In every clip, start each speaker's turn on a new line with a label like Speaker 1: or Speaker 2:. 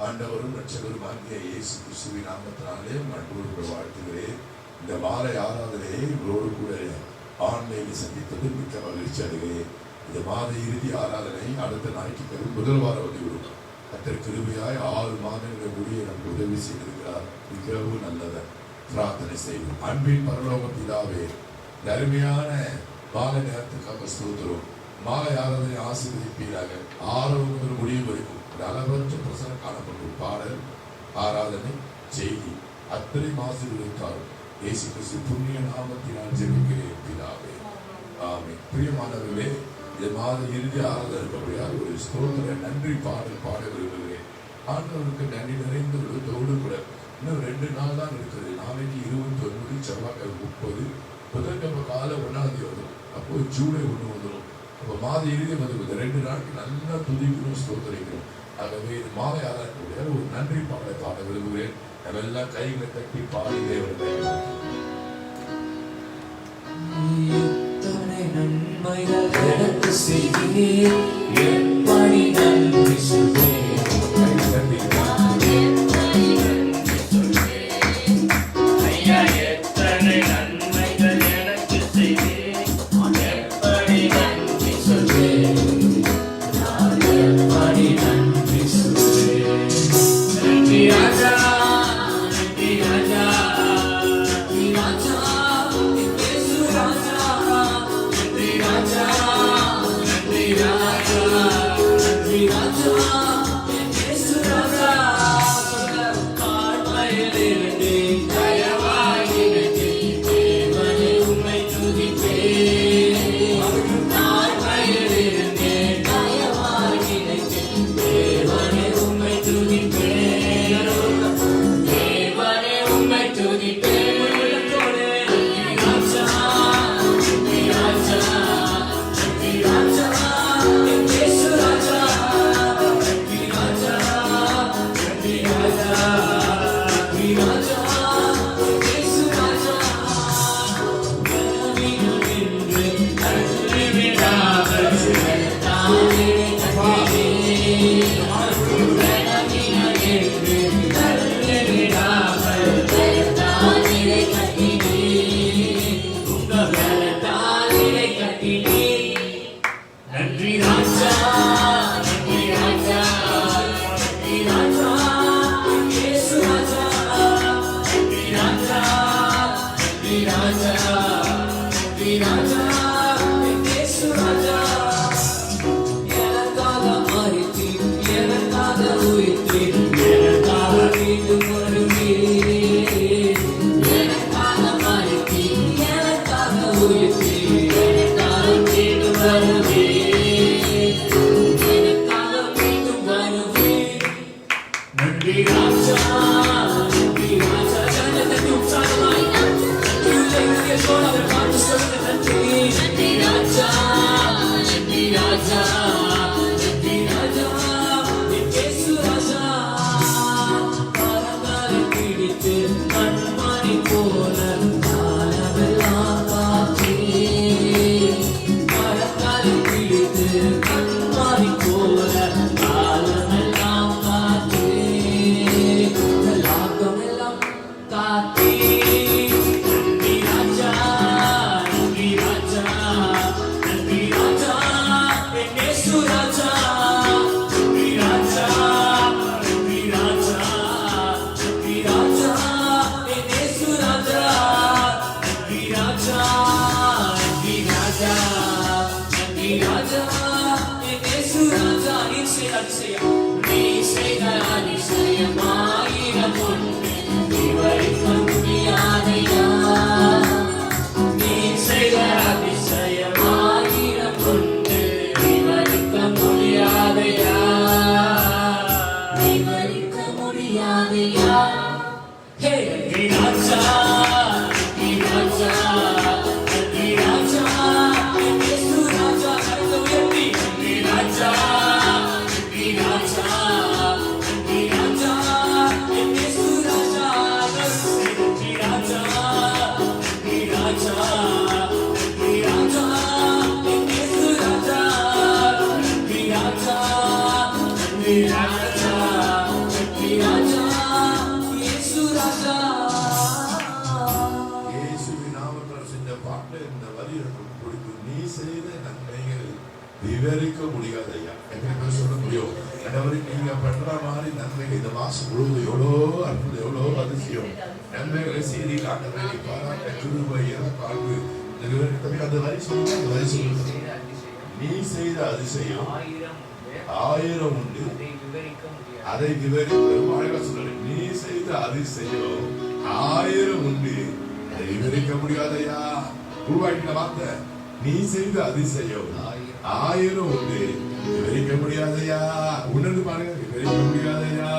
Speaker 1: ஆண்டவரும் இரட்சகருமாகிய இயேசு கிறிஸ்துவின் நாமத்தினாலே அன்போடு வாழ்த்துகிறேன். இந்த மாலை ஆராதனையை இவரோடு கூட ஆன்லைனில் சந்தித்தது மிக்க மகிழ்ச்சி அடைகிறேன். இந்த மாத இறுதி ஆராதனை அடுத்த ஞாயிற்றுக்கிழமை முதல் வாரம் வந்துவிடும். கர்த்தர் கிருபையாய் 6 மாதங்களை முடிய நமக்கு உதவி செய்திருக்கிறார். மிகவும் நல்லதை பிரார்த்தனை செய்வோம். அன்பின் பரலோக பிதாவே, இந்த அருமையான மாலை நேரத்துக்காக ஸ்தோத்திரம். மாலை ஆராதனை ஆசீர்வதிப்பீராக. ஆரம்பம் முதல் முடிவு வரைக்கும் அளவற்ற பிரசனம் காணப்படும். பாடல், ஆராதனை, செய்தி அத்தனை ஆசீர்வதித்தாரும் இயேசு கிறிஸ்து புண்ணிய நாமத்தினால் ஜெபிக்கிறேன் பிதாவே, ஆமென். பிரியமானவர்களே, இந்த மாத இறுதி ஆராதனை இருக்கக்கூடிய ஒரு ஸ்தோத்திர நன்றி பாடல் பாட விரும்புகிறேன். ஆண்டவருக்கு நன்றி நிறைந்த உள்ளத்தோடு கூட இன்னும் 2 நாள் தான் இருக்குது. நாளைக்கு 29, செவ்வாய்க்கிழமை 30, புதன்கிழமை காலை 1ஆம் தேதி வரும். அப்போ ஜூலை 1 வந்துடும். அப்போ மாத இறுதி வந்து 2 நாட்கள் நல்லா துதிக்கணும், ஸ்தோத்திரிக்கணும். ஆகவே இது மாலை ஆராதனைக்குரிய ஒரு நன்றி பாடலை பாட விரும்புகிறேன். நம்ம எல்லாம் கைகளை தட்டி பாடி தேவனை
Speaker 2: நன்மைகள் எனக்கு செய்தீர், எப்படி நன்றி சொல்வேன். ஐயா, எத்தனை நன்மைகள் எனக்கு செய்தீர், எப்படி நன்றி சொல்வேன். நான் எப்படி நன்றி சொல்வேன். நன்றி ராஜா, நன்றி ராஜா, நன்றி ராஜா, இயேசு ராஜா, நன்றி ராஜா, நன்றி ராஜா, நன்றி ராஜா, இயேசு ராஜா. காண்மையிலிருந்து தயவாயிருந்து தேவனே உம்மை துதிப்பேன். காண்மையிலிருந்து தயவாயிருந்து தேவனே உம்மை துதிப்பேன். தேவனே உம்மை துதிப்பேன். ராஜா, நன்றி ராஜா, நன்றி ராஜா, இயேசு ராஜா, நன்றி ராஜா, நன்றி ராஜா, நன்றி ராஜா, இயேசு ராஜா. கனவினின்று தள்ளிவிடாமல் தானே கட்டினீர். கனவினின்று தள்ளிவிடாமல் தானே கட்டினீர். உங்கள் தானே கட்டினீர். நன்றி ராஜா, நன்றி ராஜா, நன்றி ராஜா, இயேசு ராஜா, நன்றி ராஜா, நன்றி ராஜா, நன்றி ராஜா, இயேசு ராஜா. எனக்காக மரித்தீர், எனக்காக உயிர்த்தீர், எனக்காக மீண்டும் வருவீர். எனக்காக மரித்தீர், எனக்காக உயிர்த்தீர், எனக்காக மீண்டும் வருவீர். எனக்காக மீண்டும் வருவீர். நன்றி ராஜா, நன்றி ராஜா. ஜனத்தை உற்சாகமாய் உள்ளே சோழர் காட்டு சொல்ல நன்றி. நன்றி ராஜா, நன்றி ராஜா, நன்றி ராஜா, இயேசு ராஜா. கரங்களை பிடித்து கண்மணி போல காலமெல்லாம் காத்தீர். கரங்களை பிடித்து கண்மணி போல காலமெல்லாம் காத்தீர். லாபமெல்லாம் காத்தீர். நன்றி ராஜா, நன்றி ராஜா, நன்றி ராஜா, இயேசு ராஜா, நன்றி ராஜா, நன்றி ராஜா, நன்றி ராஜா, இயேசு ராஜா, நன்றி ராஜா, நன்றி ராஜா, நன்றி ராஜா, இயேசு ராஜா. நீர் செய்த அதிசயம், நீர் செய்த அதிசயம் ஆயிரம் ஒன்று விவரிக்க முடியாதையா. நீர் செய்த அதிசயம் ஆயிரம் ஒன்று விவரிக்க முடியாதையா, விவரிக்க முடியாதையா. ஹே, நன்றி ராஜா, நன்றி ராஜா, நன்றி ராஜா, இயேசு ராஜா. கரங்களை உயர்த்தி நன்றி ராஜா, நன்றி ராஜா, நன்றி ராஜா, இயேசு ராஜா. நன்றி ராஜா, நன்றி ராஜா, நன்றி ராஜா, இயேசு ராஜா. நன்றி ராஜா, நன்றி ராஜா,
Speaker 1: செய்த நன்மைகள் விவரிக்க முடியாது ஐயா. எப்படி சொல்ல முடியும்? ஆண்டவரே, நீங்க பண்ற மாதிரி நன்மைகள் இந்த மாசம் முழுவதும் எவ்வளோ அற்புதம், எவ்வளோ அதிசயம் நன்மைகளை செய்தி காட்டுறேன். நீ பாராட்ட கிருபை இறப்பாழ்வு அந்த வரி சொல்லுங்க, அந்த வரி சொல்லுங்க. நீ செய்த அதிசயம் 1000 உண்டு, அதை விவரிக்க சொல்ல. நீ செய்த அதிசயம் 1000 உண்டு, அதை விவரிக்க முடியாதையா. உருவாக்கின வார்த்தை, நீ செய்த அதிசயம் 1000 உண்டு, விவரிக்க முடியாதையா. உணர்ந்து பாருங்க, விவரிக்க முடியாதையா.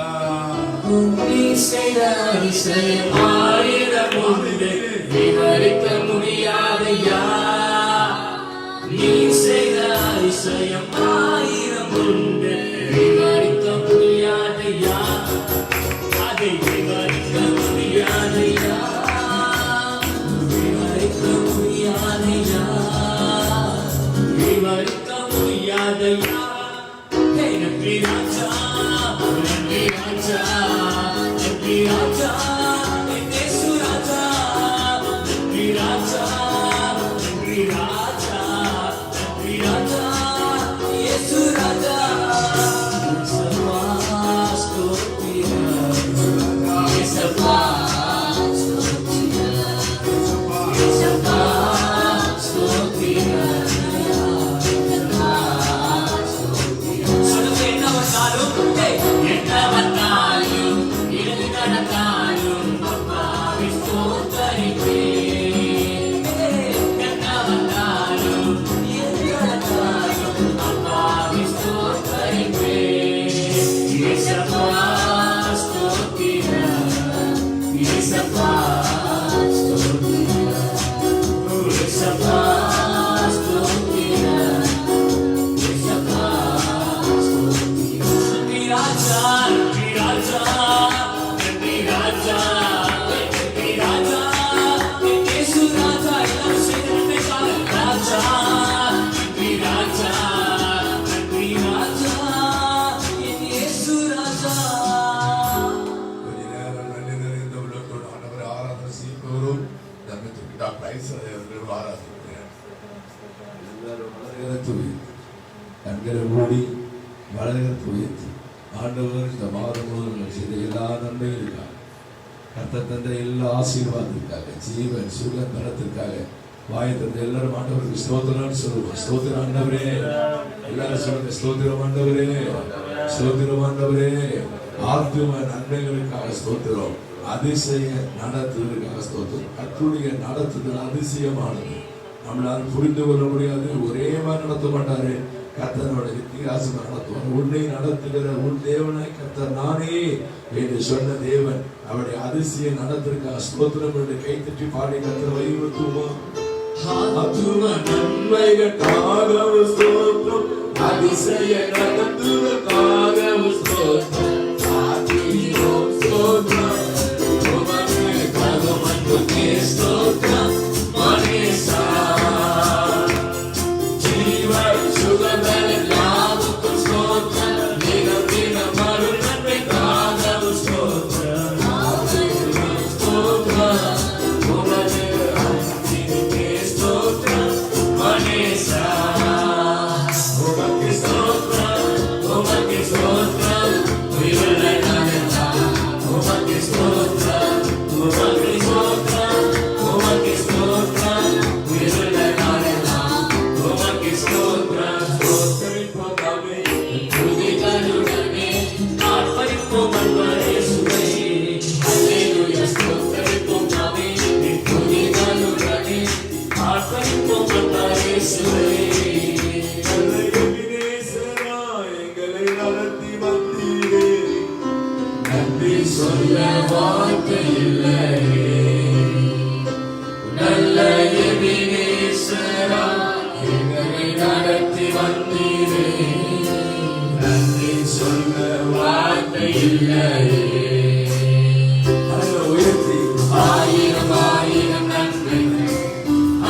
Speaker 2: நீ செய்த அதிசயம் 1000 உண்டு, விவரிக்க முடியாதையா. நீ செய்த அதிசயம் 1000 உண்டு, விவரிக்க முடியாதையா. அதை விவரிக்க முடியாதையா, விவரிக்க முடியாதையா, விவரிக்க முடியாதையா. நன்றி ராஜா, நன்றி ராஜா, நன்றி ராஜா, இயேசு ராஜா. நன்றி ராஜா, நன்றி ராஜா, நன்றி ராஜா, இயேசு ராஜா. இயேசப்பா ஸ்தோத்திரம், இயேசப்பா ஸ்தோத்திரம், இயேசப்பா ஸ்தோத்திரம். என்ன வந்தாலும் எது நடந்தாலும் அப்பாவை ஸ்தோத்தரிப்பேன். என்ன வந்தாலும் எது நடந்தாலும் அப்பாவை ஸ்தோத்தரிப்பேன். இயேசப்பா ஸ்தோத்திரம், இயேசப்பா ஸ்தோத்திரம், இயேசப்பா ஸ்தோத்திரம், இயேசப்பா ராஜா, நன்றி ராஜா, நன்றி ராஜா, நன்றி ராஜா, இயேசு ராஜா. எல்லாரும் சேர்ந்து நன்மைக்காக ராஜா, நன்றி ராஜா, நன்றி ராஜா, இயேசு ராஜா.
Speaker 1: கொஞ்ச நேரம் நன்றி நிறைந்த உள்ளத்தோடு ஆண்டவரை ஆராதனை செய்வோம். நம்மளுக்கு பிரைஸ் ஆராதிக்கிறேன். எல்லாரும் வளர்கிறத்து கண்களை மூடி வளர்கிறத்து உயர்த்தி ஆண்டவர் இந்த மாதம் முழுவதும் செய்த எல்லா நன்மைகளுக்காக, கர்த்தர் தந்த எல்லா ஆசீர்வாதத்திற்காக, ஜீவன் சுகம் பலத்திற்காக வாய் தந்த எல்லாரும் ஆண்டவருக்கு ஸ்தோத்திரம் சொல்லுவோம். ஸ்தோத்திரம் ஆண்டவரே, எல்லாரும் சொல்லுங்க. ஸ்தோத்திரம் ஆண்டவரே, ஸ்தோத்திரம் ஆண்டவரே. ஆத்தும நன்மைகளுக்காக ஸ்தோத்திரம், அதிசய நடத்துவதற்காக ஸ்தோத்திரம். கர்த்தருடைய நடத்துதல் அதிசயமானது, நம்மளால் புரிந்து கொள்ள முடியாது. ஒரே மாதிரி நடத்த மாட்டாரு. கர்த்தனோட வித்தியாசம் நடத்துவார். உன்னை நடத்துகிற உன் தேவனாய் கர்த்தர் நானே என்று சொன்ன தேவன் அவருடைய அதிசய நடத்திற்காக ஸ்தோத்திரம் என்று கைத்தட்டி பாடி கர்த்தர் வலியுறுத்துவோம். ஆத்தும நன்மைகளுக்காக ஸ்தோத்திரம், அதிசய நடத்துவதற்காக ஸ்தோத்திரம், ஆதியோம் ஸ்தோத்திரம், உமக்கு கருமத்துக்கே ஸ்தோத்திரம், மனேசா சுகமெல்லாவுக்கும் ஸ்தோத்திரம், தினம் தினம் அருள் நன்மைக்காக ஸ்தோத்திரம், ஸ்தோத்திரம், உமது அன்பிற்கே ஸ்தோத்திரம், மனேசா உமக்கு ஸ்தோத்திரம், உமக்கு ஸ்தோத்திரம், உயிரை நானெல்லாம் உமக்கு ஸ்தோத்திரம், உமக்கு ஸ்தோத்திரம், உமக்கு ஸ்தோத்திரம், உயிரை நானெல்லாம் உமக்கு ஸ்தோத்திரம். ஸ்தோத்தரிப்போமே துதிகளுடனே ஆர்ப்பரிப்போம் அன்பரே சுவை. அல்லேலூயா. ஸ்தோத்தரிப்போம் நாமே துதிகளுடனே ஆர்ப்பரிப்போம் அன்பரே சுவை. எங்களை நடத்தி வந்தீரே, நன்றி சொல்ல வார்த்தை இல்லையே. நல்ல எபினேசரா எங்களை நடத்தி வந்தீரே, நன்றி சொல்ல வார்த்தை இல்லையே. உயர்த்தி ஆயிரம் ஆயிரம் நன்மைகள்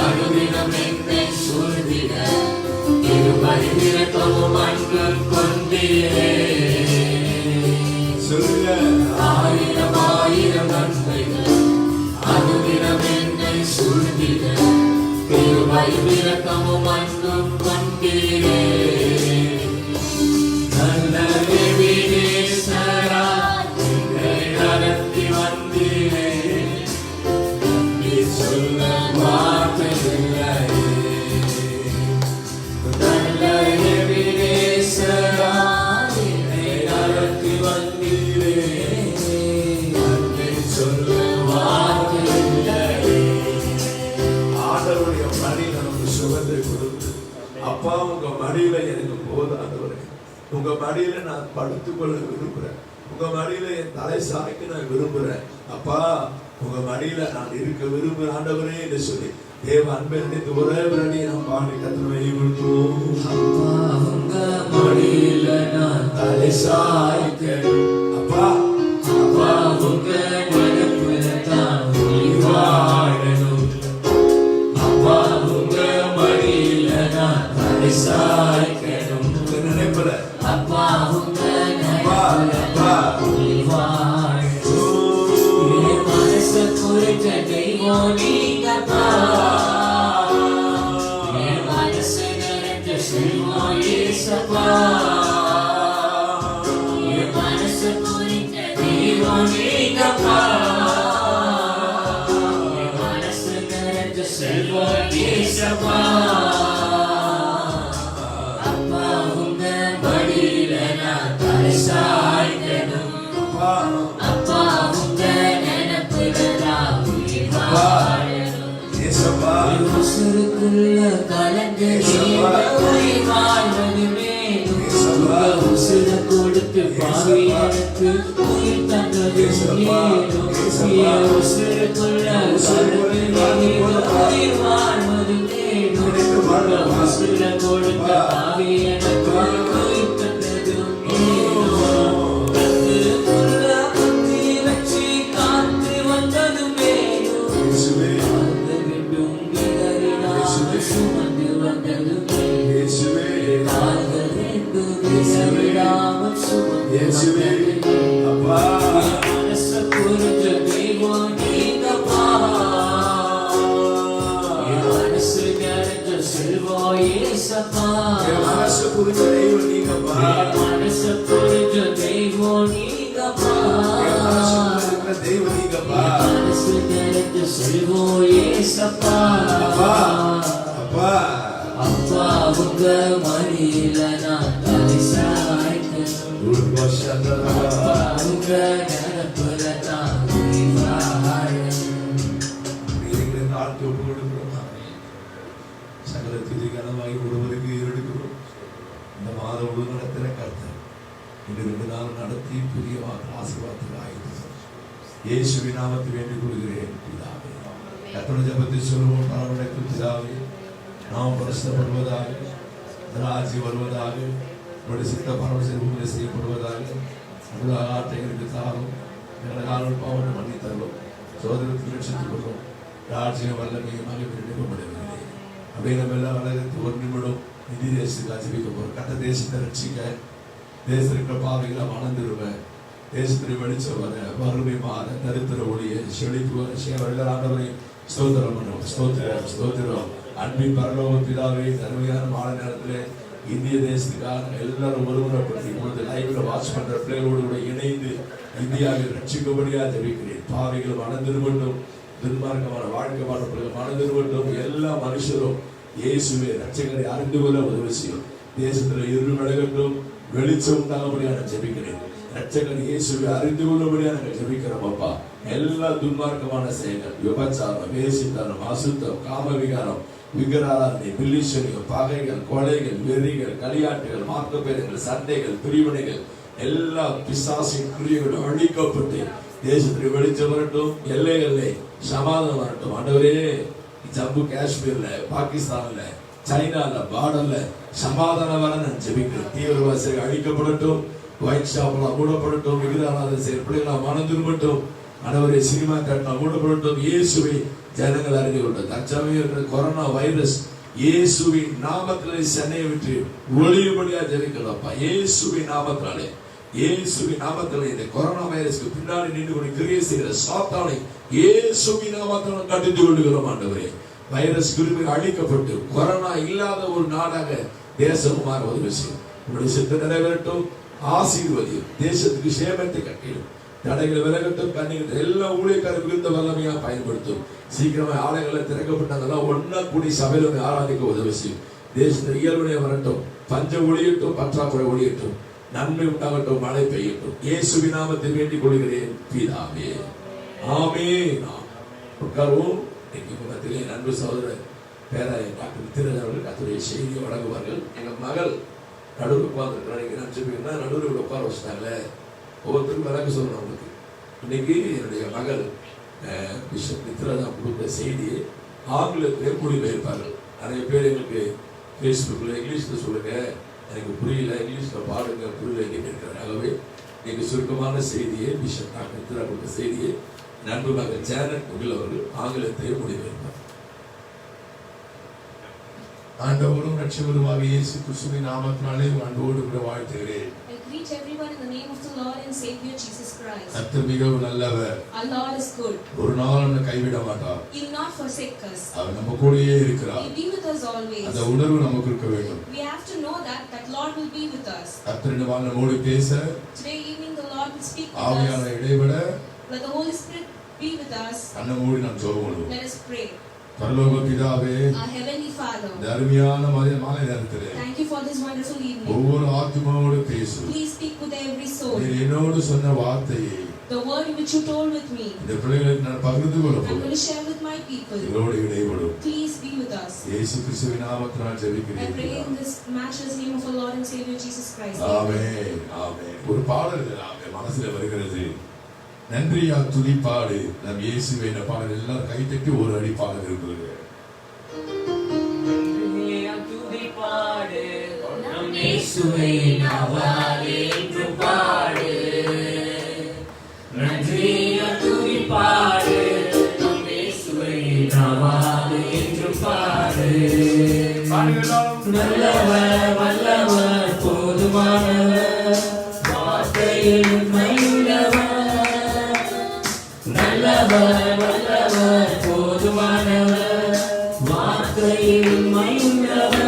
Speaker 1: அனுதினம் என்னை சூழ்ந்திட, இருபடி விரட்டவும் அன்பு கொண்டீரே. சொல்லுங்க. ஆயிரம் ஆயிரம் நன்மைகள் அனுதினம் என்னை சூழ்ந்திட, இருபடி விரட்டவும் அன்பு உங்க மடியில நான் படுத்துக்கொள்ள விரும்புறேன். உங்க மடியில என் தலை சாய்க்க நான் விரும்புறேன். அப்பா உங்க மடியில நான் இருக்க விரும்புறேன் ஆண்டவரே என்று சொல்லி தேவ அன்பை நினைத்து ஒரே பிரடி நாம் பாடி கர்த்தரை வெளிப்படுத்துவோம்.
Speaker 2: அப்பா உங்க மடியில நான் தலை சாய்க்கணும்.
Speaker 1: அப்பா
Speaker 2: அப்பா உங்க நினைப்புல தான் உயிர் வாழணும். அப்பா உங்க மடியில நான் தலை சாய்க்கணும்.
Speaker 1: உங்க நினைப்புல
Speaker 2: அப்பா உங்க நினைப்புல உயிர் வாழணும். என் மனசு குறித்த தெய்வம் நீங்கப்பா. என் மனசு நிறைஞ்ச செல்வம் இயேசப்பா. என் மனசு குறித்த தெய்வம் நீங்கப்பா. என் மனசு நிறைஞ்ச செல்வம் இயேசப்பா. அப்பா உங்க மடியில நான் தலை சாய்க்கணும். அப்பா உங்க நினைப்புல தான் உயிர் வாழணும்.
Speaker 1: இயேசுப்பா
Speaker 2: உசுருக்குள்ள கலந்து உயிர் வாழ்வது மேலும். உசுர கொடுத்து பாவி எனக்கு உயிர் தந்தது மேலும். உசுருக்குள்ள கலந்து உயிர் வாழ்வது மேலும். உசுர கொடுத்த பாவி எனக்கு உயிர் தந்தது மேலும். கண்ணுக்குள்ள கத்தி வச்சு காத்து வந்தது மேலும். அந்த விட்டும் விதறிடாமல் சுமந்து வந்தது மேலும். கால்கள் ரெண்டும் விதறிடாமல் சுமந்து வந்தது மேலும். மனச புரிஞ்ச தெய்வம் நீங்கப்பா. என் மனசு நிறைஞ்ச செல்வம் இயேசப்பா.
Speaker 1: என் மனசு புரிஞ்ச தெய்வம் நீங்கப்பா.
Speaker 2: என் மனசு புரிஞ்ச தெய்வம் நீங்கப்பா.
Speaker 1: என் மனசுக்குள்ள இருக்கிற தெய்வம் நீங்கப்பா.
Speaker 2: மனசு நிறைஞ்ச செல்வம் இயேசப்பா.
Speaker 1: அப்பா அப்பா
Speaker 2: அப்பா உங்க மடியில நான் தலை சாய்க்கணும். அப்பா உங்க நினைப்புல தான் உயிர் வாழணும்.
Speaker 1: எங்களை தாழ்த்தி ஒப்பு கொடுக்கிறோம். சகல துதி கனமாகி ஒருவருக்கு எடுக்கிறோம். இந்த மாதம் முழு நடத்தின கர்த்தர் இந்த 2 நாள் நடத்தி புதிய ஆசீர்வாதத்தில் ஆயிடுச்சு. இயேசுவின் நாமத்தை வேண்டிக் கொள்கிறேன் பிதாவே. கர்த்தருடைய ஜெபத்தை சொல்லுவோம். பரவடைக்கும் பிதாவே, நாம் பரிசுத்தப்படுவதாக, ராஜ்யம் வருவதாக, உங்களுடைய சித்த பரவசை செய்யப்படுவதாக. உங்களுடைய ஆட்டைகளுக்கு தாரும் எங்களை காலம் பாவனை பண்ணி தருவோம். சோதனத்தில் ரட்சித்துக் கொள்வோம். ராஜ்யம் வல்லமையும் மகிழ்ச்சியடைவதில்லை. அப்படியே நம்ம எல்லாம் வளர்த்து 1 நிமிடம் இந்திய தேசத்துக்கு ஜெபிக்க போறோம். கட்ட தேசத்தை ரட்சிக்க, தேசத்தில் இருக்கிற பாவைகளை வளர்ந்துருவேன். தேசத்தில் வெளிச்சம் வர, வறுமை மாற, தரித்திர ஒளிய, செழிப்பு வர, சேவர்கள் ஆண்டவரை ஸ்தோத்திரம் பண்ணுவோம். ஸ்தோத்திரம் ஸ்தோத்திரம். அன்பின் பரலோக பிதாவே, தருமையான மாலை நேரத்தில் இந்திய தேசத்துக்காக எல்லாரும் ஒருமுறைப்பட்டு இப்பொழுது லைவ்ல வாட்ச் பண்ற பிள்ளைகளோடு கூட இணைந்து இந்தியாவில் ரட்சிக்கும்படியா ஜெபிக்கிறேன். பாவைகள் வளர்ந்துருவட்டும், துன்மார்க்கமான வாழ்க்கை வாழ்க்கைகள் வளர்ந்துருவட்டும். எல்லா மனுஷரும் இயேசுவே ரட்சகரை அறிந்து கொள்ள உதவி செய்யும். தேசத்தில் இருள் விலகட்டும், வெளிச்சம் உண்டாகும்படியான ஜெபிக்கிறேன். ரட்சகர் இயேசுவை அறிந்து கொள்ளும்படியா நாங்கள் ஜெபிக்கிறோம். அப்பா எல்லா துன்மார்க்கமான செயல்கள், விபச்சாரம், வேசித்தனம், அசுத்தம், காமவிகாரம், விக்கிராராதனை, பில்லிசனியம், பகைகள், கொலைகள், வெறிகள், களியாட்டுகள், மார்க்கப்பேதங்கள், சண்டைகள், பிரிவினைகள், எல்லா பிசாசின் கிரியைகளும் அழிக்கப்பட்டு தேசத்தில் வெளிச்சம் வரட்டும். எல்லைகளிலே சமாதானம் வரட்டும். ஆண்டவரே, ஜம்மு காஷ்மீர்ல, பாகிஸ்தான்ல, சைனால, பார்டர்ல சமாதானம் வர நான் ஜெபிக்கிறேன். தீவிரவாசிகள் அழிக்கப்படட்டும். ஒயிட் ஷாப்லாம் மூடப்படட்டும். விகிதாராதனை செய்ய பிள்ளைகளாம் மனம் திரும்பட்டும். ஆண்டவரே, சினிமா கட்டணம் மூடப்படட்டும். இயேசுவை ஜனங்கள் அறிந்து கொண்டது. தற்சமயம் இருக்கிற கொரோனா வைரஸ் இயேசுவின் நாமத்திலே சென்னையை விட்டு ஒளியும்படியா ஜெபிக்கிறோம்ப்பா. இயேசுவின் நாமத்தினாலே, இயேசுவின் நாமத்திலே இந்த கொரோனா வைரஸ்க்கு பின்னாடி நின்று கொண்டு கிரியை செய்கிற சாத்தானை இயேசுவின் நாமத்தினால் கட்டிந்து கொள்ளுகிறோம். ஆண்டவரே, வைரஸ் கிருமி அழிக்கப்பட்டு கொரோனா இல்லாத ஒரு நாடாக தேசம் மாற உதவி செய்யும். உங்களுடைய சித்த நிறைவேறட்டும். ஆசீர்வதியும். தேசத்துக்கு சேமத்தை கட்டிடும். தடைகள் விலகட்டும். கண்ணீர் எல்லா ஊழியக்காரர் மிகுந்த வல்லமையா பயன்படுத்தும். சீக்கிரமா ஆலயங்களை திறக்கப்பட்டதெல்லாம் ஒன்னா கூடி சபையில ஆராதிக்க உதவி செய்யும். தேசத்தில் இயல்புடைய வரட்டும். பஞ்சம் ஒழியட்டும், பற்றாக்குறை ஒழியட்டும், நன்மை உண்டாகட்டும், மழை பெய்யட்டும். இயேசுவின் நாமத்தை வேண்டிக் கொள்கிறேன் பிதாவே, ஆமென். உட்கார்வோம். இன்னைக்கு அன்பு சகோதரர் பேராயர் டாக்டர் திருநர் அவர்கள் கர்த்தருடைய செய்தியை வழங்குவார்கள். எங்கள் மகள் நடுவில் உட்காந்துருக்கிறேன். நீங்கள் நினச்சிப்பீங்கன்னா நடுவில் உட்கார வச்சுட்டாங்களே, ஒவ்வொருத்தருக்கும் விளக்கு சொல்லணும். அவங்களுக்கு இன்னைக்கு என்னுடைய மகள் பிஷப் மித்ரா தான் கொடுத்த செய்தியை ஆங்கிலத்திலே மொழிபெயர்ப்பார்கள். நிறைய பேர் எங்களுக்கு ஃபேஸ்புக்கில் இங்கிலீஷில் சொல்லுங்கள், எனக்கு புரியல, இங்கிலீஷில் பாடுங்க, புரியல கேட்கிறாங்க. ஆகவே நீங்கள் சுருக்கமான செய்தியை பிஷப் மித்ரா கொடுத்த செய்தியை நண்பு மகள் ஜானட் முகில் அவர்கள் ஆங்கிலத்திலே மொழிபெயர்ப்பார். ஆண்டவரும் ரட்சகருமாக இயேசு கிறிஸ்துவின் நாமத்தினாலே அன்போடு கூட வாழ்த்துகிறேன்.
Speaker 3: I greet everyone in the name of the Lord and Savior Jesus Christ.
Speaker 1: கர்த்தர் மிகவும் நல்லவர்.
Speaker 3: Our Lord is good.
Speaker 1: ஒரு நாள் நம்மை கைவிட மாட்டார்.
Speaker 3: He will not forsake us.
Speaker 1: அவர் நம்ம கூடயே இருக்கிறார்.
Speaker 3: He will be with us always.
Speaker 1: அந்த உணர்வு நமக்கு இருக்க வேண்டும்.
Speaker 3: We have to know that Lord will be with us.
Speaker 1: கர்த்தர் நம்மோடு பேச,
Speaker 3: Today evening the Lord will speak with
Speaker 1: ஆவியான
Speaker 3: us.
Speaker 1: இடைவிட,
Speaker 3: Let the Holy Spirit be with us.
Speaker 1: கண்ணை மூடி நாம் ஜெபம் பண்ணுவோம்.
Speaker 3: Let us pray.
Speaker 1: பரலோக பிதாவே,
Speaker 3: Our heavenly Father,
Speaker 1: இந்த அருமையான மாலை நேரத்திலே
Speaker 3: thank you for this wonderful evening.
Speaker 1: ஒவ்வொரு ஆத்துமாவோடு பேசும்.
Speaker 3: Please speak with every soul.
Speaker 1: நீர் என்னோடு சொன்ன வார்த்தையை
Speaker 3: The word which you told with me,
Speaker 1: இந்த பிள்ளைகளுக்கு நான் பகிர்ந்து கொள்ள
Speaker 3: I'm going
Speaker 1: போகிறேன்.
Speaker 3: to share with my people.
Speaker 1: இதோடு இடைபடும்.
Speaker 3: Please be with us.
Speaker 1: இயேசு கிறிஸ்துவின் நாமத்தினால்
Speaker 3: I pray
Speaker 1: ஜெபிக்கிறேன்.
Speaker 3: in this matchless name of our Lord and Savior Jesus Christ.
Speaker 1: ஆமென், ஆமென். ஒரு பாடல் என் மனசுல வருகிறது. நன்றியா துதிப்பாடு நம் இயேசுவை. இந்த பாடல் எல்லாரும் கைத்தட்டி ஒரு அடி பாட இருக்கிறது.
Speaker 2: இயேசுவை நாவாலே என்று பாடு, நன்றியா துதிப்பாடு, நம் இயேசுவை நாவாலே என்று பாடு. நல்லவர் வல்லவர் போதுமானவர், வார்த்தையில் உண்மையுள்ளவர். நல்லவர் வல்லவர் போதுமானவர், வார்த்தையில் உண்மையுள்ளவர்.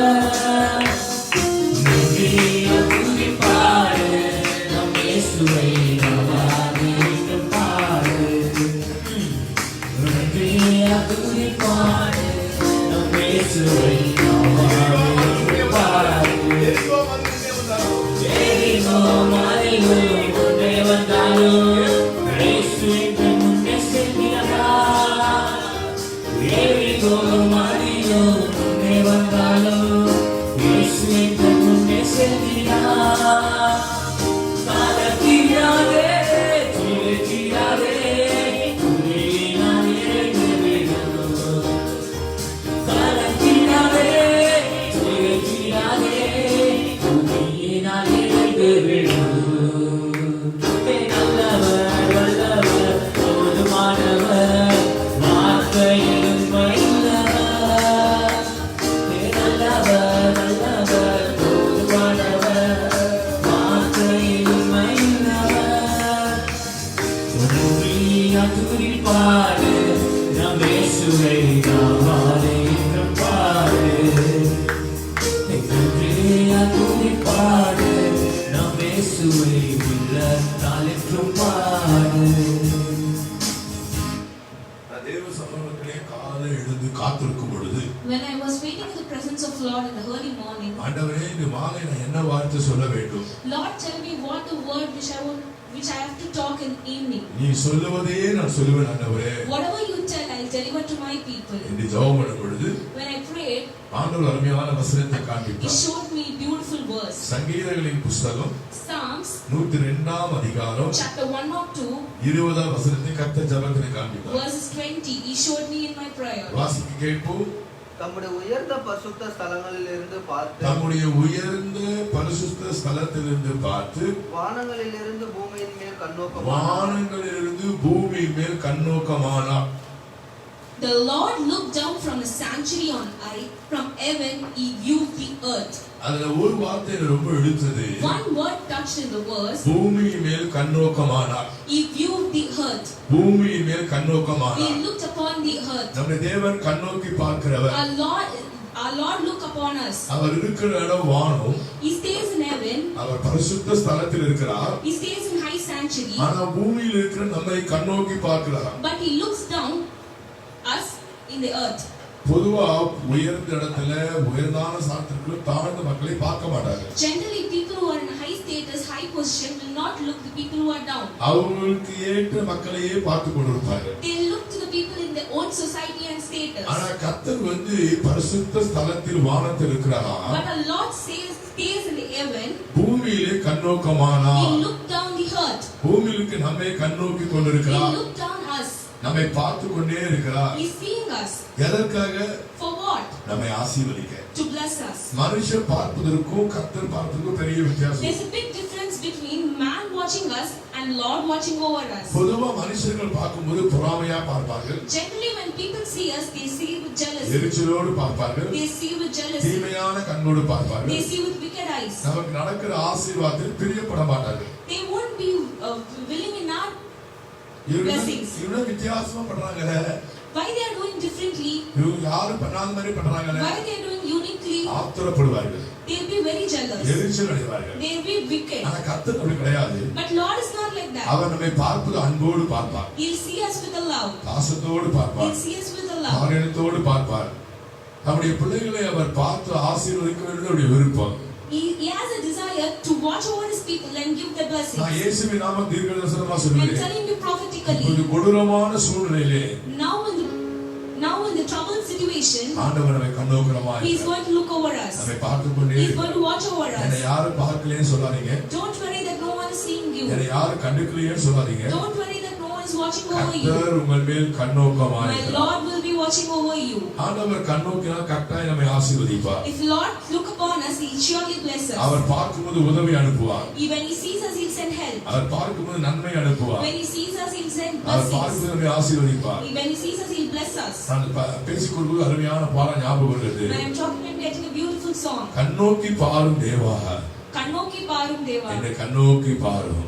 Speaker 1: காத்திருக்கும் பொழுது,
Speaker 3: when I was waiting in the presence of Lord in the early morning,
Speaker 1: ஆண்டவரே இந்த மாலை நான் என்ன வார்த்தை சொல்ல வேண்டும்?
Speaker 3: Lord, tell me what the word which I have to talk in evening.
Speaker 1: நீ சொல்லுவதையே நான் சொல்லுவேன் ஆண்டவரே.
Speaker 3: Whatever you tell, I'll deliver to my people.
Speaker 1: என்று ஜெபம் பண்ணும் பொழுது,
Speaker 3: When I prayed,
Speaker 1: ஆண்டவர் அருமையான வசனத்தை
Speaker 3: He
Speaker 1: காண்பித்தார்.
Speaker 3: showed me beautiful verse.
Speaker 1: சங்கீதங்களின் புஸ்தகம்
Speaker 3: Psalms
Speaker 1: 102 அதிகாரம்
Speaker 3: chapter 102
Speaker 1: 20 வசனத்தை கர்த்தர் ஜெபத்திலே காண்பித்தார்.
Speaker 3: verses 20. He showed me in my prayer.
Speaker 1: வாசிக்க கேட்போம்.
Speaker 4: தம்முடைய உயர்ந்த பரிசுத்த ஸ்தலங்களிலிருந்து பார்த்து,
Speaker 1: நம்முடைய உயர்ந்த பரிசுத்த ஸ்தலத்திலிருந்து பார்த்து,
Speaker 4: வானங்களிலிருந்து பூமியின் மேல் கண்ணோக்கமானார்.
Speaker 1: வானங்களிலிருந்து பூமியின் மேல் கண்ணோக்கமானார்.
Speaker 3: The Lord looked down from the sanctuary on high, from heaven He viewed the earth.
Speaker 1: அதுல ஒரு வார்த்தை ரொம்ப எடுத்தது.
Speaker 3: One word touched in the verse.
Speaker 1: பூமியின் மேல் கண்ணோக்கமானார்.
Speaker 3: He viewed the earth.
Speaker 1: பூமியின் மேல் கண்ணோக்கமானார்.
Speaker 3: He looked upon the earth.
Speaker 1: நம்முடைய தேவன் கண்ணோக்கி பார்க்கிறவர்.
Speaker 3: Our Lord look upon us.
Speaker 1: அவர் இருக்கிற இடம் வானம்.
Speaker 3: He stays in heaven.
Speaker 1: அவர் பரிசுத்த ஸ்தலத்தில் இருக்கிறார்.
Speaker 3: He stays in high sanctuary.
Speaker 1: ஆனா பூமியில் இருக்கிற நம்மை கண்ணோக்கி பார்க்கிறார்.
Speaker 3: But He looks down us in the earth.
Speaker 1: பொதுவா உயர்ந்த இடத்துல உயர்ந்தான சாத்திற்கு தாழ்ந்த மக்களை பார்க்க மாட்டாங்க.
Speaker 3: Generally, people who are in high status, high position will not look the people who are down.
Speaker 1: அவங்களுக்கு ஏற்ற மக்களையே பார்த்து கொண்டிருப்பாங்க.
Speaker 3: They look to the people in their own society and status.
Speaker 1: ஆனா கர்த்தர் பரிசுத்த ஸ்தலத்தில் வானத்தில் இருக்கிறார்.
Speaker 3: But the Lord stays in the heaven.
Speaker 1: பூமியிலே கண்ணோக்கமானார்.
Speaker 3: He looked down the earth.
Speaker 1: பூமியிலுக்கு நம்மை கண்ணோக்கி
Speaker 3: He
Speaker 1: கொண்டிருக்கிறார்.
Speaker 3: looked down us.
Speaker 1: நம்மை பார்த்து கொண்டே இருக்கிறார்.
Speaker 3: He's seeing us.
Speaker 1: எதற்காக?
Speaker 3: For what?
Speaker 1: நம்மை ஆசீர்வதிக்க.
Speaker 3: To bless us.
Speaker 1: மனுஷன் பார்ப்பதற்கும் கர்த்தர் பார்ப்பதற்கும் பெரிய வித்தியாசம்.
Speaker 3: There's a big difference between man watching us and Lord watching over us.
Speaker 1: பொதுவா மனுஷர்கள் பார்க்கும்போது பொறாமையா பார்ப்பார்கள்.
Speaker 3: Generally, when people see us, they see with jealousy.
Speaker 1: எரிச்சலோடு பார்ப்பார்கள்.
Speaker 3: They see with jealousy.
Speaker 1: தீமையான கண்ணோடு பார்ப்பார்கள்.
Speaker 3: They see with wicked eyes.
Speaker 1: நமக்கு நடக்கிற ஆசீர்வாதத்தில் பிரியப்பட மாட்டார்கள்.
Speaker 3: They won't be willing in our blessings.
Speaker 1: இவங்க வித்தியாசமா பண்றாங்களே.
Speaker 3: Why they are doing differently?
Speaker 1: இவங்க யாரும் பண்ணாத மாதிரி பண்றாங்களே.
Speaker 3: Why they are doing uniquely?
Speaker 1: ஆத்திரப்படுவார்கள்.
Speaker 3: They'll be very jealous.
Speaker 1: எரிச்சல் அடைவார்கள்.
Speaker 3: They'll be wicked.
Speaker 1: ஆனா கர்த்தர் அப்படி கிடையாது.
Speaker 3: But Lord is not like that.
Speaker 1: அவர் நம்மை பார்ப்பது அன்போடு பார்ப்பார்.
Speaker 3: He'll see us with a love.
Speaker 1: பாசத்தோடு பார்ப்பார்.
Speaker 3: He'll see us with a love.
Speaker 1: ஆரணத்தோடு பார்ப்பார். நம்முடைய பிள்ளைகளை அவர் பார்த்து ஆசீர்வதிக்க வேண்டும் அவருடைய விருப்பம்.
Speaker 3: He has a desire to watch over his people and give the blessings.
Speaker 1: நான் இயேசுவின் நாம தீர்க்கதரிசனமா
Speaker 3: I'm
Speaker 1: சொல்றேன்.
Speaker 3: telling you prophetically.
Speaker 1: ஒரு கொடூரமான சூழ்நிலையிலே
Speaker 3: Now in the troubled situation,
Speaker 1: ஆண்டவர் நம்மை கண்ணோக்கிறமாய்
Speaker 3: He's going to look over us.
Speaker 1: நம்மை பார்த்து கொண்டே
Speaker 3: He's going to watch over
Speaker 1: என்னை
Speaker 3: us.
Speaker 1: யாரும் பார்க்கலையே சொல்லாதீங்க.
Speaker 3: Don't worry that no one is seeing you.
Speaker 1: என்னை யாரும் கண்டுக்கலையே சொல்லாதீங்க.
Speaker 3: Don't worry that no one is watching over you.
Speaker 1: கர்த்தர் உங்கள் மேல் கண்ணோக்கமாய்
Speaker 3: My Lord will be watching over you.
Speaker 1: ஆண்டவர் கண்ணோக்கினால் கட்டாயம் நம்மை ஆசீர்வதிப்பார்.
Speaker 3: If Lord look upon us, He'll surely bless us.
Speaker 1: அவர் பார்க்கும்போது உதவி அனுப்புவார்.
Speaker 3: When He sees us, He'll send help.
Speaker 1: அவர் பார்க்கும்போது நன்மை அனுப்புவார்.
Speaker 3: When He sees us, He'll send
Speaker 1: our
Speaker 3: blessings.
Speaker 1: பார்க்கும்போது நம்மை ஆசீர்வதிப்பார்.
Speaker 3: When He sees us, He'll bless us.
Speaker 1: நான் பேசிக்கொள்வது அருமையான பாடம் ஞாபகம் வருது.
Speaker 3: When I'm talking and getting a beautiful song.
Speaker 1: கண்ணோக்கி பாரும் தேவா.
Speaker 3: கண்ணோக்கி பாரும் தேவா.
Speaker 1: என்னை கண்ணோக்கி பாரும்.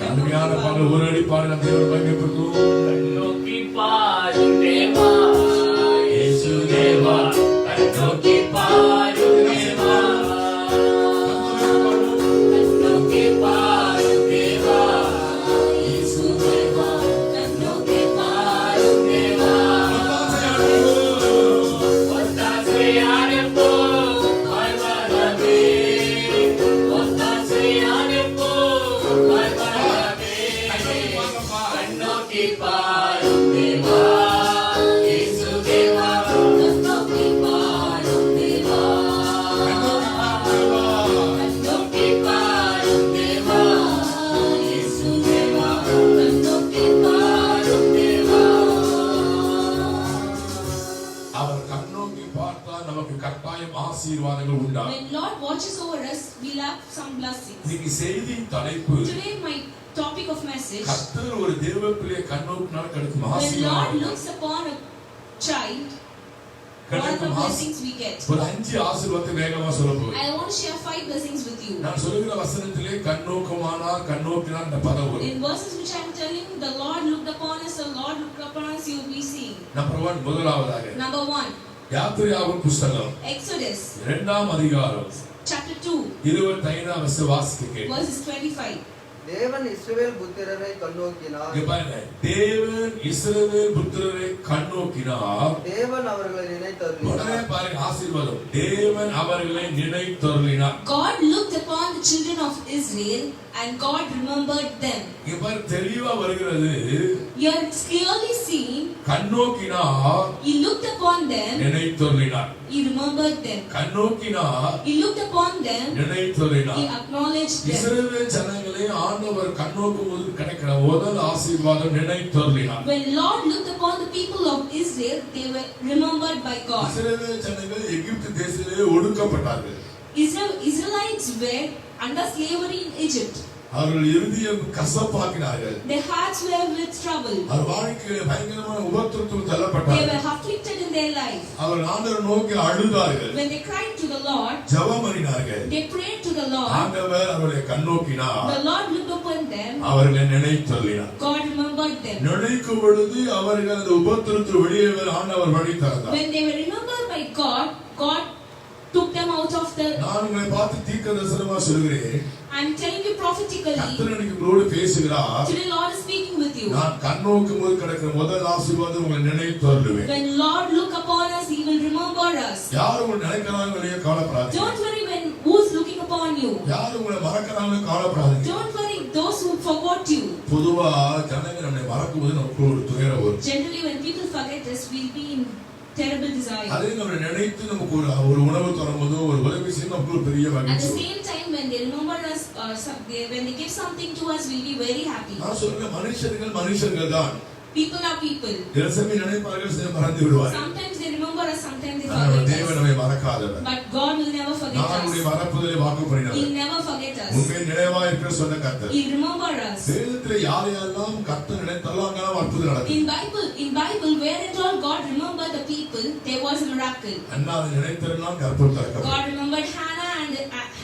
Speaker 1: அருமையான பாடல் ஒரு அடி பாடல் அந்த தேவன் மகிமைப்படுத்தும்.
Speaker 2: கண்ணோக்கி பாரும் தேவா இயேசு தேவா கண்ணோக்கி பாரும் தேவா கண்ணோக்கி பாரும் தேவா இயேசு தேவா கண்ணோக்கி பாரும் தேவா ஒத்தாசையானே போ மர்மரமே ஒத்தாசையானே போ மர்மரமே கண்ணோக்கி பாரும் தேவா இயேசு தேவா கண்ணோக்கி பாரும் தேவா கண்ணோக்கி பாரும் தேவா இயேசு தேவா கண்ணோக்கி பாரும் தேவா
Speaker 1: அவர் கண்ணோக்கி பார்த்தால் நமக்கு கட்டாயம் ஆசீர்வாதங்கள் உண்டாகும்.
Speaker 3: When Lord watches over us, we'll have some blessings.
Speaker 1: இன்னைக்கு செய்தியின் தலைப்பு
Speaker 3: Today my topic of message,
Speaker 1: கர்த்தர் ஒரு தேவப்பிள்ளையை கண்ணோக்கினால் கிடைக்கும்
Speaker 3: when Lord
Speaker 1: ஆசீர்வாதம்.
Speaker 3: looks upon a child, what are the
Speaker 1: கிடைக்கும்
Speaker 3: blessings we get?
Speaker 1: ஒரு 5 ஆசீர்வாதத்தை வேகமா சொல்ல போறேன்.
Speaker 3: I want to share 5 blessings with you.
Speaker 1: நான் சொல்லுகிற வசனத்திலே கண்ணோக்கமானால் கண்ணோக்கினால் இந்த பதம் வரும்.
Speaker 3: In verses which I am telling, the Lord looked upon us, the Lord looked upon us, you will be seeing.
Speaker 1: Number 1 முதலாவதாக
Speaker 3: Number 1,
Speaker 1: யாத்திரையாகும் புஸ்தகம்
Speaker 3: Exodus
Speaker 1: 2ஆம் அதிகாரம்
Speaker 3: chapter 2,
Speaker 1: 25ஆம் வசனம் வாசிக்க கேளுங்க.
Speaker 3: verses 25.
Speaker 4: தேவன் இஸ்ரவேல் புத்திரரை கண்ணோக்கினார்.
Speaker 1: இங்க பாருங்க, தேவன் இஸ்ரவேல் புத்திரரை கண்ணோக்கினார்.
Speaker 4: தேவன் அவர்களை
Speaker 1: உடனே
Speaker 4: நினைத்தருளினார்.
Speaker 1: பாருங்க ஆசீர்வாதம். தேவன் அவர்களை நினைத்தருளினார்.
Speaker 3: God looked upon the children of Israel and God remembered them.
Speaker 1: இங்க பாரு தெளிவா வருகிறது.
Speaker 3: You are clearly seeing,
Speaker 1: கண்ணோக்கினார்,
Speaker 3: He looked upon them,
Speaker 1: நினைத்தருளினார்.
Speaker 3: He remembered them.
Speaker 1: கண்ணோக்கினார்,
Speaker 3: He looked upon them,
Speaker 1: நினைத்தருளினார்.
Speaker 3: He acknowledged them.
Speaker 1: இஸ்ரவேல் ஜனங்களே ஆண்டவர் கண்ணோக்கும் போது கிடைக்கிற முதல் ஆசீர்வாதம் நினைத்தருளினார்.
Speaker 3: When Lord looked upon the people of Israel, they were remembered by God.
Speaker 1: இஸ்ரவேல் ஜனங்கள் எகிப்து தேசத்திலே ஒடுக்கப்பட்டார்கள்.
Speaker 3: Israelites were under slavery in Egypt.
Speaker 1: அவர்கள் இருதயம் கசப்பாக்கினார்கள்.
Speaker 3: Their hearts were with trouble.
Speaker 1: அவர் வாழ்க்கையில பயங்கரமான உபத்திரவத்துக்கு
Speaker 3: They
Speaker 1: தள்ளப்பட்டார்கள்.
Speaker 3: were afflicted in their life.
Speaker 1: அவர் ஆண்டவரை நோக்கி அழுதார்கள்.
Speaker 3: When they cried to the Lord,
Speaker 1: ஜெபம் பண்ணினார்கள்.
Speaker 3: they prayed to the Lord.
Speaker 1: ஆண்டவர் அவர்களை கண்ணோக்கினார்.
Speaker 3: The Lord looked upon them.
Speaker 1: அவர்களை நினைத்தருளினார்.
Speaker 3: God remembered them.
Speaker 1: நினைக்கும் பொழுது அவர்கள் அந்த உபத்திரத்து வெளியே வர ஆண்டவர் வழி தந்தார்.
Speaker 3: When they were remembered by God, God took them out of the.
Speaker 1: நான் உங்களை பார்த்து தீர்க்கதரிசனமா சொல்கிறேன்.
Speaker 3: I'm telling you prophetically.
Speaker 1: கர்த்தர் எனக்கு உங்களோடு பேசுகிறார்.
Speaker 3: Today Lord is speaking with you.
Speaker 1: நான் கண்ணோக்கும் போது கிடைக்கிற முதல் ஆசீர்வாதம் உங்களை நினைத்தருளுவேன்.
Speaker 3: When Lord look upon us, He will remember us.
Speaker 1: யார் உங்களை நினைக்கிறாங்களோ கவலைப்படாதீங்க.
Speaker 3: Don't worry when who's looking upon you.
Speaker 1: யார் உங்களை மறக்கிறாங்களோ கவலைப்படாதீங்க.
Speaker 3: Don't worry those who forgot you.
Speaker 1: பொதுவா ஜனங்க நம்மை மறக்கும்போது நமக்கு ஒரு துயரம் வரும்.
Speaker 3: Generally when people forget us, we'll be in terrible desire.
Speaker 1: அதே நம்ம நினைத்து நமக்கு ஒரு உணவு தரும்போது ஒரு உதவி செய்யும் நமக்கு ஒரு பெரிய
Speaker 3: At the
Speaker 1: மகிழ்ச்சி.
Speaker 3: same time, when they remember us, when they give something to us, we'll be very happy.
Speaker 1: நான் சொல்றேன் மனுஷர்கள் தான்.
Speaker 3: People are people.
Speaker 1: சில சமயம் நினைப்பார்கள், சில மறந்து விடுவார்கள்.
Speaker 3: Sometimes they remember us, sometimes they
Speaker 1: ஆனால்
Speaker 3: forget
Speaker 1: தேவன்
Speaker 3: us.
Speaker 1: நம்மை மறக்காதவர்.
Speaker 3: But God will never forget
Speaker 1: நான் உன்னை
Speaker 3: us.
Speaker 1: மறப்பதிலே வாக்கு பண்ணினவர்.
Speaker 3: He'll never forget us.
Speaker 1: உண்மை நினைவா இருக்கிற சொன்ன கர்த்தர்.
Speaker 3: He'll remember us.
Speaker 1: வேதத்திலே யாரையெல்லாம் கர்த்தர் நினைத்தாலும் அங்கெல்லாம் அற்புதம் நடக்கும்.
Speaker 3: In Bible, where and all God remembered the people, there was a miracle.
Speaker 1: அன்னாவை நினைத்திருந்தால் கர்ப்பம் திறக்கப்படும்.
Speaker 3: God remembered Hannah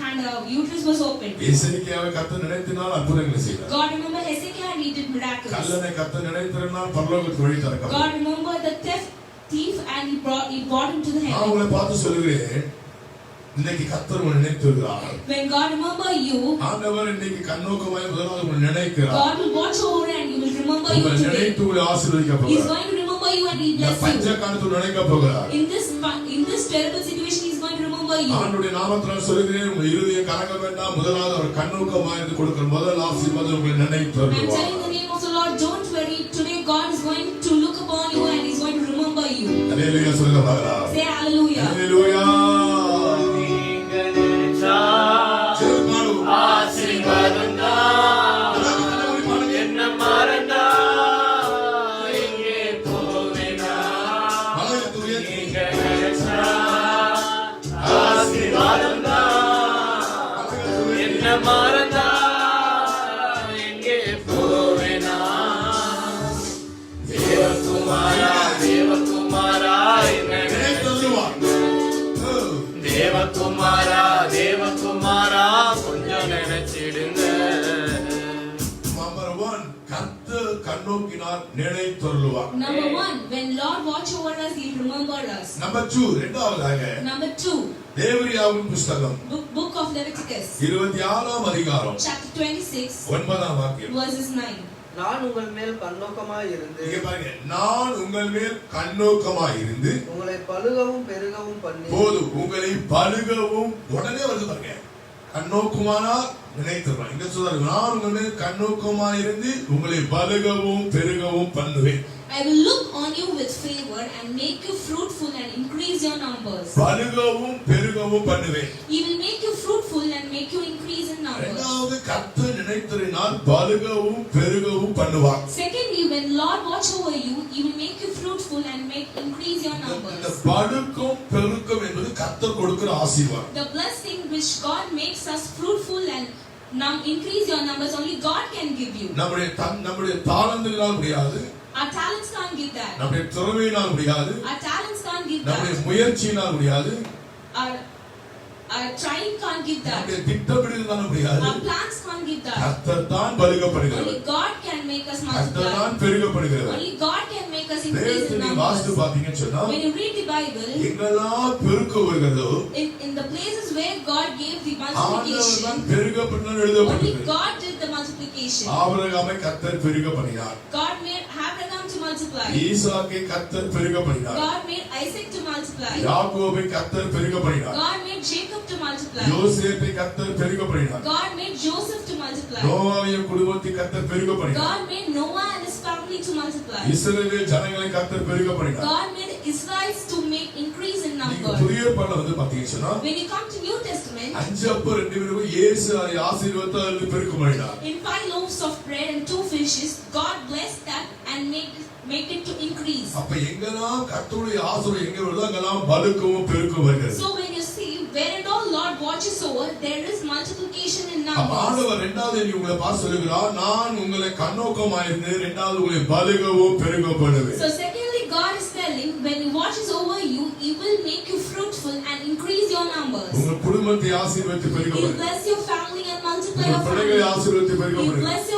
Speaker 3: and her uterus was opened.
Speaker 1: எசேக்கியாவை கர்த்தர் நினைத்தினால் அற்புதங்களை செய்தார்.
Speaker 3: God remembered Hezekiah and he did miracles.
Speaker 1: கல்லனை கர்த்தர் நினைத்திருந்தால் பரலோகத்துக்கு வழி திறக்கப்படும்.
Speaker 3: God remembered the thief and he brought him to the
Speaker 1: நான்
Speaker 3: heaven.
Speaker 1: உங்களை பார்த்து சொல்லுகிறேன், இன்னைக்கு கர்த்தர் உங்களை நினைத்திருக்கிறார்.
Speaker 3: When God remember you,
Speaker 1: ஆண்டவர் இன்னைக்கு கண்ணோக்கமாய் முதலாவது உங்களை நினைக்கிறார்.
Speaker 3: God will watch over and he will remember you
Speaker 1: உங்களை
Speaker 3: today.
Speaker 1: நினைத்து உங்களை ஆசீர்வதிக்க
Speaker 3: He is
Speaker 1: போகிறார்.
Speaker 3: going to remember you and he will bless
Speaker 1: பஞ்ச
Speaker 3: you.
Speaker 1: காலத்தில் நினைக்க போகிறார்.
Speaker 3: In this terrible situation, he is going to remember you.
Speaker 1: ஆண்டவருடைய நாமத்தினால் சொல்லுகிறேன், உங்கள் இருதயம் கலங்க வேண்டாம். முதலாவது அவர் கண்ணோக்கமாய் இருந்து கொடுக்கிற முதல் ஆசீர்வாதம் உங்களை நினைத்து
Speaker 3: I'm telling
Speaker 1: வருவார்.
Speaker 3: the name of the Lord, don't worry. Today God is going to look upon you and he is going to remember you.
Speaker 1: அல்லேலூயா சொல்லுங்க பார்க்கலாம்.
Speaker 3: Say hallelujah.
Speaker 1: அல்லேலூயா.
Speaker 2: நீங்க நினைச்சா
Speaker 1: சிறுபாடு.
Speaker 2: ஆசீர்வாதம் தான்.
Speaker 1: எல்லாரும் கண்ணை மூடி பாடுங்க.
Speaker 2: என்ன மறந்தா எங்கே போவேனா?
Speaker 1: மலையத்து உயர்த்தி.
Speaker 2: நீங்க நினைச்சா ஆசீர்வாதம் தான். என்ன மறந்தா எங்கே போவேனா? தேவகுமாரா தேவகுமாரா என்ன
Speaker 1: நினைத்து வருவார்.
Speaker 2: தேவகுமாரா தேவகுமாரா கொஞ்சம் நினைச்சிடுங்க.
Speaker 1: நம்பர் 1 கர்த்தர் கண்ணோக்கினார் நினைத்தருளுவார்.
Speaker 3: Number 1, when Lord watch over us, He'll remember us.
Speaker 1: Number 2 இரண்டாவதாக
Speaker 3: Number 2,
Speaker 1: லேவியாவின் புத்தகம்
Speaker 3: book of Leviticus,
Speaker 1: 26ஆம் அதிகாரம்
Speaker 3: chapter 26,
Speaker 1: 9ஆம் வாக்கியம்.
Speaker 3: verses 9.
Speaker 4: நான் உங்கள் மேல் கண்ணோக்கமாய் இருந்து
Speaker 1: இங்க பாருங்க, நான் உங்கள் மேல் கண்ணோக்கமாய் இருந்து
Speaker 4: உங்களை பலுகவும் பெருகவும் பண்ணி
Speaker 1: போதும் உங்களை பலுகவும் உடனே வருது பாருங்க. கண்ணோக்குமானா நினைத்துறான். இங்க சொல்றாரு, நான் உங்கள் மேல் கண்ணோக்கமாய் இருந்து உங்களை பலுகவும் பெருகவும் பண்ணுவேன்.
Speaker 3: I will look on you with favor and make you fruitful and increase your numbers.
Speaker 1: பலுகவும் பெருகவும் பண்ணுவேன்.
Speaker 3: He will make you fruitful and make you increase in numbers.
Speaker 1: இரண்டாவது கர்த்தர் நினைத்திருந்தால் பலுகவும் பெருகவும் பண்ணுவார்.
Speaker 3: Secondly, when Lord watch over you, He will make you fruitful and increase your
Speaker 1: இந்த
Speaker 3: numbers.
Speaker 1: பலுக்கும் பெருக்கம் என்பது கர்த்தர் கொடுக்கிற ஆசீர்வாதம்.
Speaker 3: The blessing which God makes us fruitful and increase your numbers, only God can give you.
Speaker 1: நம்முடைய தாளந்துகளால் முடியாது.
Speaker 3: Our talents can't give that.
Speaker 1: நம்முடைய திறமையினால் முடியாது.
Speaker 3: Our talents can't give
Speaker 1: நம்முடைய
Speaker 3: that.
Speaker 1: முயற்சியினால் முடியாது.
Speaker 3: Our trying can't give that.
Speaker 1: நம்முடைய திட்டமிடுதலால் முடியாது.
Speaker 3: Our plans can't give that.
Speaker 1: கர்த்தர் தான் பலுகப்படுகிறவர்.
Speaker 3: Only God can make us
Speaker 1: கர்த்தர்
Speaker 3: multiply.
Speaker 1: தான் பெருகப்படுகிறவர்.
Speaker 3: Only God can make us increase in
Speaker 1: வேதத்தை நீ வாசித்து
Speaker 3: numbers.
Speaker 1: பாத்தீங்கன்னு சொன்னா
Speaker 3: When you read the Bible,
Speaker 1: எங்கெல்லாம் பெருக்கம் வருகிறதோ
Speaker 3: in the places where God gave the
Speaker 1: ஆண்டவர் தான்
Speaker 3: multiplication,
Speaker 1: பெருகப்பட்டால்
Speaker 3: only
Speaker 1: எழுதப்பட்டிருக்கிறது.
Speaker 3: God did the multiplication.
Speaker 1: ஆபிரகாமை கர்த்தர் பெருக பண்ணினார்.
Speaker 3: God made Abraham to multiply.
Speaker 1: ஈசாக்கை கர்த்தர் பெருக பண்ணினார்.
Speaker 3: God made Isaac to multiply.
Speaker 1: யாக்கோபை கர்த்தர் பெருக பண்ணினார்.
Speaker 3: God made Jacob to multiply.
Speaker 1: யோசேப்பை கர்த்தர் பெருக பண்ணினார்.
Speaker 3: God made Joseph to multiply.
Speaker 1: நோவாவின் குடும்பத்தை கர்த்தர் பெருக பண்ணினார்.
Speaker 3: God made Noah and his family to multiply.
Speaker 1: இஸ்ரவேல் ஜனங்களை கர்த்தர் பெருக பண்ணினார்.
Speaker 3: God made Israelites to make increase in
Speaker 1: நீங்க
Speaker 3: number.
Speaker 1: புதிய ஏற்பாடுல வந்து பாத்தீங்கன்னா சொன்னா
Speaker 3: When you come to New Testament,
Speaker 1: 5 அப்பம் 2 மீனும் இயேசு அதை ஆசீர்வதித்து அதில் பெருக்க பண்ணினார்.
Speaker 3: in 5 loaves of bread and 2 fishes, God blessed that and make it to increase.
Speaker 1: அப்ப எங்கெல்லாம் கர்த்தருடைய ஆசீர்வாதம் எங்க வருதோ அங்கெல்லாம் பலுக்கவும் பெருக்கவும் வருகிறது.
Speaker 3: So when you see where and all Lord watches over, there is multiplication in
Speaker 1: அப்ப
Speaker 3: numbers.
Speaker 1: ஆண்டவர் இரண்டாவது நீ உங்களை பார்த்து சொல்லுகிறார், நான் உங்களை கண்ணோக்கமாயிருந்து இரண்டாவது உங்களை பலுகவும் பெருகவும் பண்ணுவேன்.
Speaker 3: So secondly, God is telling, when He watches over you, He will make you fruitful and increase your numbers.
Speaker 1: உங்கள் குடும்பத்தை ஆசீர்வதித்து பெருக
Speaker 3: He'll
Speaker 1: பண்ணுவேன்.
Speaker 3: bless your family and multiply
Speaker 1: உங்கள்
Speaker 3: your
Speaker 1: பிள்ளைகளை
Speaker 3: family.
Speaker 1: ஆசீர்வதித்து பெருக
Speaker 3: He'll
Speaker 1: பண்ணுவேன்.
Speaker 3: bless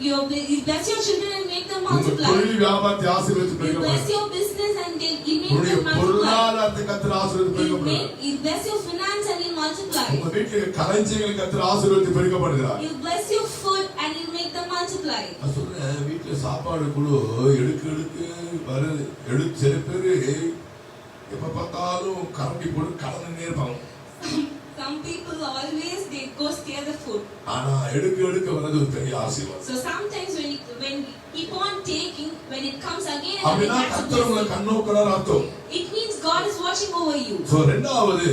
Speaker 3: He'll bless your children and make them
Speaker 1: உங்கள்
Speaker 3: multiply.
Speaker 1: தொழில் வியாபாரத்தை ஆசீர்வதித்து
Speaker 3: He'll
Speaker 1: பெருக
Speaker 3: bless
Speaker 1: பண்ணுவேன்.
Speaker 3: your business and He'll make
Speaker 1: உங்களுடைய
Speaker 3: them multiply.
Speaker 1: பொருளாதாரத்தை கர்த்தர் ஆசீர்வதித்து பெருக பண்ணுவேன்.
Speaker 3: He'll bless your finance and He'll multiply.
Speaker 1: உங்க வீட்டுல களஞ்சியங்களை கர்த்தர் ஆசீர்வதித்து பெருக பண்ணுகிறார்.
Speaker 3: He'll bless your food and He'll make them multiply.
Speaker 1: நான் சொல்றேன், வீட்டுல சாப்பாடு குழு எடுக்கு வருது. சில பேரு எப்ப பார்த்தாலும் கரண்டி போட்டு கலந்துனே இருப்பாங்க.
Speaker 3: Some people always they go steal the food.
Speaker 1: ஆனா எடுக்க வர்றது ஒரு பெரிய ஆசீர்வாதம்.
Speaker 3: So sometimes when you keep on taking, when it comes again and
Speaker 1: அப்படின்னா
Speaker 3: again,
Speaker 1: கர்த்தர் உங்களை கண்ணோக்கறார் அர்த்தம்.
Speaker 3: it means God is watching over you.
Speaker 1: So இரண்டாவது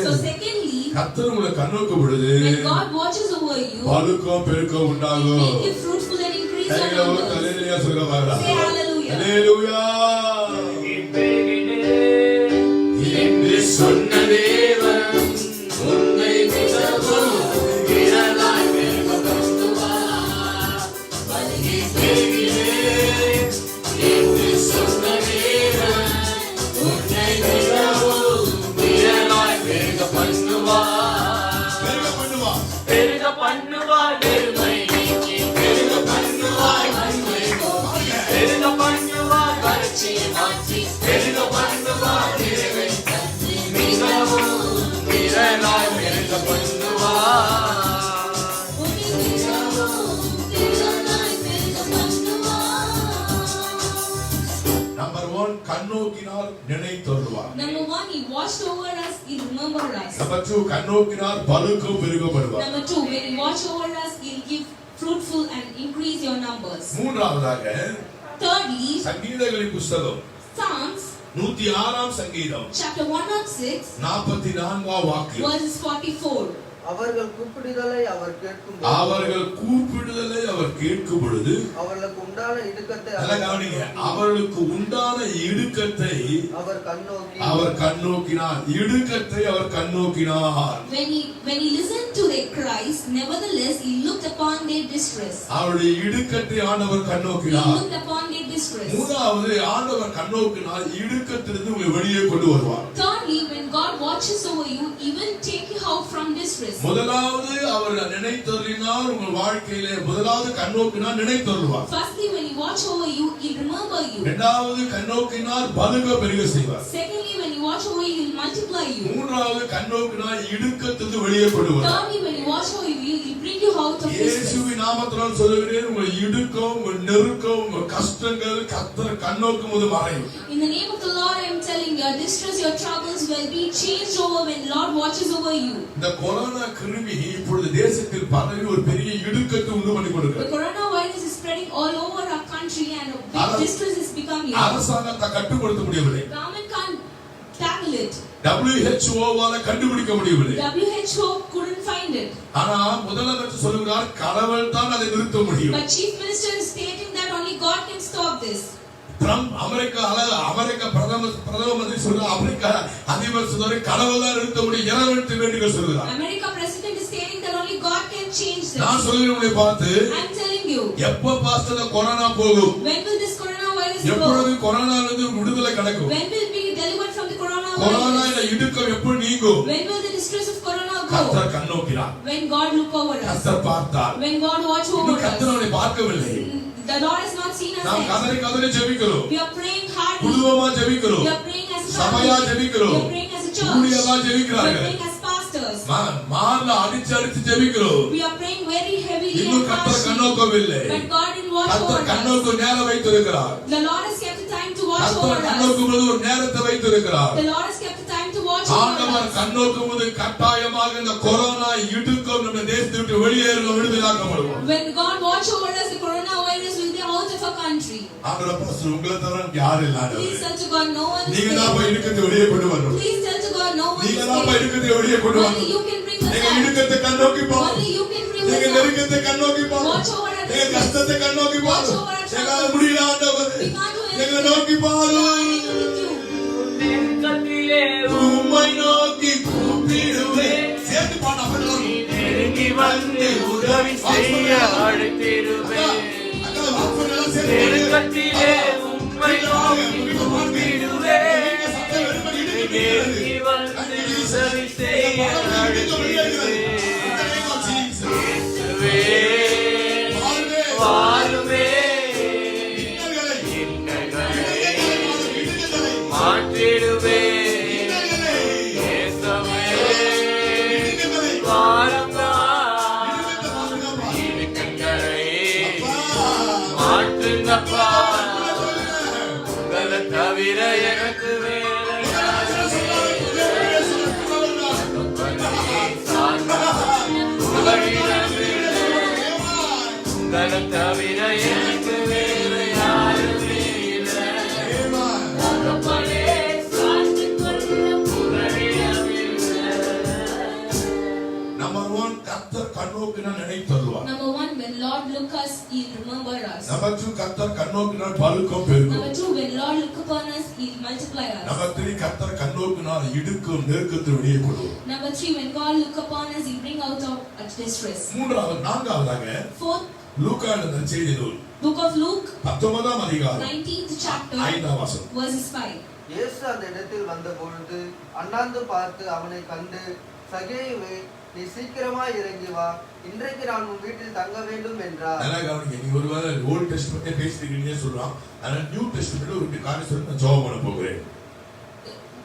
Speaker 3: So secondly,
Speaker 1: கர்த்தர் உங்களை கண்ணோக்கும் பொழுது
Speaker 3: when God watches over you,
Speaker 1: பலுக்கம் பெருக்கம்
Speaker 3: He
Speaker 1: உண்டாகும்.
Speaker 3: make you fruitful and increase your
Speaker 1: கைகளை ஒரு
Speaker 3: numbers.
Speaker 1: ஹல்லேலூயா சொல்லுங்க பாருங்க.
Speaker 3: Say hallelujah.
Speaker 1: ஹல்லேலூயா.
Speaker 2: என்று சொன்ன தேவன் உன்னை மிகவும் விரலாய் பெருகப்படுத்துவார். பலுகி பெருகினேன் என்று சொன்ன தேவன் உன்னை மிகவும் விரலாய் பெருகப்படுத்துவார். பெருக பண்ணுவார் பெருமை நீக்கி பெருக பண்ணுவார் நன்மை போக்கி பெருக பண்ணுவார் வறட்சியை மாற்றி பெருக பண்ணுவார் நிறைவை தந்து மிகவும் விரலாய் பெருக பண்ணுவார்.
Speaker 1: Number 1 கண்ணோக்கினார் நினைத்தருள்வார்.
Speaker 3: Number 1, He watched over us, He remembered us.
Speaker 1: Number 2 கண்ணோக்கினார் பலுக்கம் பெருகப்படுவார்.
Speaker 3: Number 2, when He watch over us, He'll give fruitful and increase your numbers.
Speaker 1: மூன்றாவதாக
Speaker 3: Thirdly,
Speaker 1: சங்கீதங்களின் புத்தகம்
Speaker 3: Psalms
Speaker 1: 106ஆம் சங்கீதம்
Speaker 3: chapter 106
Speaker 1: 44ஆம் வாக்கியம்.
Speaker 3: verses 44.
Speaker 4: அவர்கள் கூப்பிடுதலை அவர் கேட்கும்
Speaker 1: அவர்கள் கூப்பிடுதலை அவர் கேட்கும் பொழுது
Speaker 4: அவர்களுக்கு உண்டான இடுக்கத்தை
Speaker 1: நல்லா கவனிங்க. அவர்களுக்கு உண்டான இடுக்கத்தை
Speaker 4: அவர்
Speaker 1: கண்ணோக்கினார். இடுக்கத்தை அவர் கண்ணோக்கினார்.
Speaker 3: When he listened to their cries, nevertheless he looked upon their distress.
Speaker 1: அவருடைய இடுக்கத்தை ஆண்டவர்
Speaker 3: He
Speaker 1: கண்ணோக்கினார்.
Speaker 3: looked upon their distress.
Speaker 1: மூன்றாவது ஆண்டவர் கண்ணோக்கினால் இடுக்கத்திலிருந்து உங்களை வெளியே கொண்டு வருவார்.
Speaker 3: Thirdly, when God watches over you, He will take you out from distress.
Speaker 1: முதலாவது அவர் நினைத்தருளினார். உங்கள் வாழ்க்கையிலே முதலாவது கண்ணோக்கினால் நினைத்தருள்வார்.
Speaker 3: Firstly, when He watch over you, He'll remember you.
Speaker 1: இரண்டாவது கண்ணோக்கினால் பலுக பெருக செய்வார்.
Speaker 3: Secondly, when He watch over you, He'll multiply you.
Speaker 1: மூன்றாவது கண்ணோக்கினால் இடுக்கத்திலிருந்து வெளியே கொண்டு வருவார்.
Speaker 3: Thirdly, when He watch over you, He'll bring you out of distress.
Speaker 1: இயேசுவின் நாமத்தினால் சொல்லுகிறேன், உங்கள் இடுக்கம், உங்கள் நெருக்கம், உங்கள் கஷ்டங்கள் கர்த்தர் கண்ணோக்கும் போது மறையும்.
Speaker 3: In the name of the Lord, I am telling you, your distress, your troubles will be changed over when Lord watches over you.
Speaker 1: இந்த கொரோனா கிருமி இப்பொழுது தேசத்தில் பரவி ஒரு பெரிய இடுக்கத்தை உண்டு பண்ணி
Speaker 3: The
Speaker 1: கொடுக்கிறது.
Speaker 3: coronavirus is spreading all over our country and a big distress is becoming.
Speaker 1: அரசாங்கத்தை கட்டுப்படுத்த முடியவில்லை.
Speaker 3: Government can't tackle it.
Speaker 1: WHO-வால கண்டுபிடிக்க முடியவில்லை.
Speaker 3: WHO couldn't find it.
Speaker 1: ஆனா முதலமைச்சர் சொல்லுகிறார், கடவுள் தான் அதை நிறுத்த முடியும்.
Speaker 3: But Chief Minister is stating that only God can stop this.
Speaker 1: Trump அமெரிக்க பிரதம மந்திரி சொல்றார், அமெரிக்க அதிபர் சொல்றாரு, கடவுள் தான் நிறுத்த முடியும். இறைவனுக்கு வேண்டிகள் சொல்றார்.
Speaker 3: America president is stating that only God can change this.
Speaker 1: நான் சொல்கிறேன், உங்களை பார்த்து,
Speaker 3: I'm telling you.
Speaker 1: எப்ப பாஸ்டர் கொரோனா போகும்?
Speaker 3: When will this coronavirus go?
Speaker 1: எப்பொழுது கொரோனாவிலிருந்து விடுதலை கிடைக்கும்?
Speaker 3: When will we delivered from the coronavirus?
Speaker 1: Corona இந்த இடுக்கம் எப்ப நீங்கும்?
Speaker 3: When will the distress of corona go?
Speaker 1: கர்த்தர் கண்ணோக்கினார்.
Speaker 3: When God look over us.
Speaker 1: கர்த்தர் பார்த்தார்.
Speaker 3: When God watch over us.
Speaker 1: கர்த்தர் அவனை பார்க்கவில்லை.
Speaker 3: The Lord has not seen us
Speaker 1: நாம்
Speaker 3: yet.
Speaker 1: கதறி ஜெபிக்கிறோம்.
Speaker 3: We are praying hardly.
Speaker 1: குடும்பமா ஜெபிக்கிறோம்.
Speaker 3: We are praying as a
Speaker 1: சபையா
Speaker 3: family.
Speaker 1: ஜெபிக்கிறோம்.
Speaker 3: We are praying as a church.
Speaker 1: ஊழியமா
Speaker 3: We are
Speaker 1: ஜெபிக்கிறாங்க.
Speaker 3: praying as pastors.
Speaker 1: மார்ல அடிச்சு ஜெபிக்கிறோம்.
Speaker 3: We are praying very heavily
Speaker 1: இன்னும்
Speaker 3: and
Speaker 1: கர்த்தர்
Speaker 3: harshly.
Speaker 1: கண்ணோக்கவில்லை.
Speaker 3: But God didn't watch over
Speaker 1: கர்த்தர்
Speaker 3: us.
Speaker 1: கண்ணோக்கு நேரம் வைத்திருக்கிறார்.
Speaker 3: The Lord has kept the time to watch over
Speaker 1: கர்த்தர்
Speaker 3: us.
Speaker 1: கண்ணோக்கும்போது ஒரு நேரத்தை வைத்திருக்கிறார்.
Speaker 3: The Lord has kept the time to watch over
Speaker 1: ஆண்டவர்
Speaker 3: us.
Speaker 1: கண்ணோக்கும்போது கட்டாயமாக இந்த கொரோனா இடுக்கம் நம்ம தேசத்தை விட்டு வெளியேறும், விடுதலாக்கப்படுவோம்.
Speaker 3: When God watch over us, the coronavirus will be out of our country.
Speaker 1: ஆண்டவர் பாஸ்டர், உங்களை தவிர யாரும் இல்லாத.
Speaker 3: Please tell to God, no one is
Speaker 1: நீங்க தான் போய்
Speaker 3: there.
Speaker 1: இடுக்கத்தை வெளியே கொண்டு வரணும்.
Speaker 3: Please tell to God, no one is
Speaker 1: நீங்க தான் போய்
Speaker 3: there.
Speaker 1: இடுக்கத்தை வெளியே கொண்டு
Speaker 3: Only
Speaker 1: வரணும்.
Speaker 3: you can bring us
Speaker 1: நீங்க
Speaker 3: out.
Speaker 1: இடுக்கத்தை கண்ணோக்கி பாருங்க.
Speaker 3: Only you can bring
Speaker 1: நீங்க
Speaker 3: us out.
Speaker 1: நெருக்கத்தை கண்ணோக்கி பாருங்க.
Speaker 3: Watch over us.
Speaker 1: நீங்க கஷ்டத்தை கண்ணோக்கி பாருங்க.
Speaker 3: Watch over us.
Speaker 1: எங்களால முடியல ஆண்டவர்.
Speaker 3: We can't do
Speaker 1: நீங்க
Speaker 3: anything.
Speaker 1: நோக்கி பாருங்க.
Speaker 3: Anything with you.
Speaker 2: நெருக்கத்திலே
Speaker 1: உம்மை நோக்கி கூப்பிடுவேன். சேர்த்து பாடு அப்படி
Speaker 2: நெருங்கி வந்து உதவி செய்ய அழைத்திடுவேன்.
Speaker 1: அக்கா வாப்பா எல்லாம் சேர்த்து
Speaker 2: நெருக்கத்திலே உம்மை நோக்கி கூப்பிடுவேன். நெருங்கி வந்து உதவி செய்ய அழைத்திடுவேன். இயேசுவே வாருமே, இன்னல்களை மாற்றிடுவேன். இயேசுவே வாருங்கா, இடுக்கங்களை மாற்றுங்கப்பா. உங்களை தவிர எனக்கு வேலை உங்களை தவிர எனக்கு வேறு யாருமே இல்லை. தகப்பனே, சார்ந்து கொள்ள
Speaker 3: Lord look us, He'll remember us.
Speaker 1: Number 2 கர்த்தர் கண்ணோக்கினால் பலுக்கும் பெருகும்.
Speaker 3: Number 2, when Lord look upon us, He'll multiply us.
Speaker 1: Number 3 கர்த்தர் கண்ணோக்கினால் இடுக்கும் நெருக்கத்தை வெளியே கொள்ளும்.
Speaker 3: Number 3, when God look upon us, He'll bring out of distress.
Speaker 1: நான்காவதாக
Speaker 3: Fourth,
Speaker 1: லூக்கா எழுதின செய்தி நூல்
Speaker 3: book of Luke,
Speaker 1: 19ஆம் அதிகாரம்
Speaker 3: 19th chapter,
Speaker 1: 5ஆம் வசனம்.
Speaker 3: verses 5.
Speaker 4: இயேசு அந்த இடத்தில் வந்தபொழுது அண்ணாந்து பார்த்து அவனை கண்டு, சகேயுவே, நீ சீக்கிரமாய் இறங்கி வா, இன்றைக்கு நான் உன் வீட்டில் தங்க வேண்டும் என்றார்.
Speaker 1: நல்லா கவனிங்க, நீங்க ஒருவேளை ஓல்ட் டெஸ்ட்மென்ட்டே பேசிட்டீங்கன்னு சொல்றான். ஆனா நியூ டெஸ்ட்மென்ட்ல ஒரு காரியம் சொல்லி நான் ஜெபம் பண்ண போகிறேன்.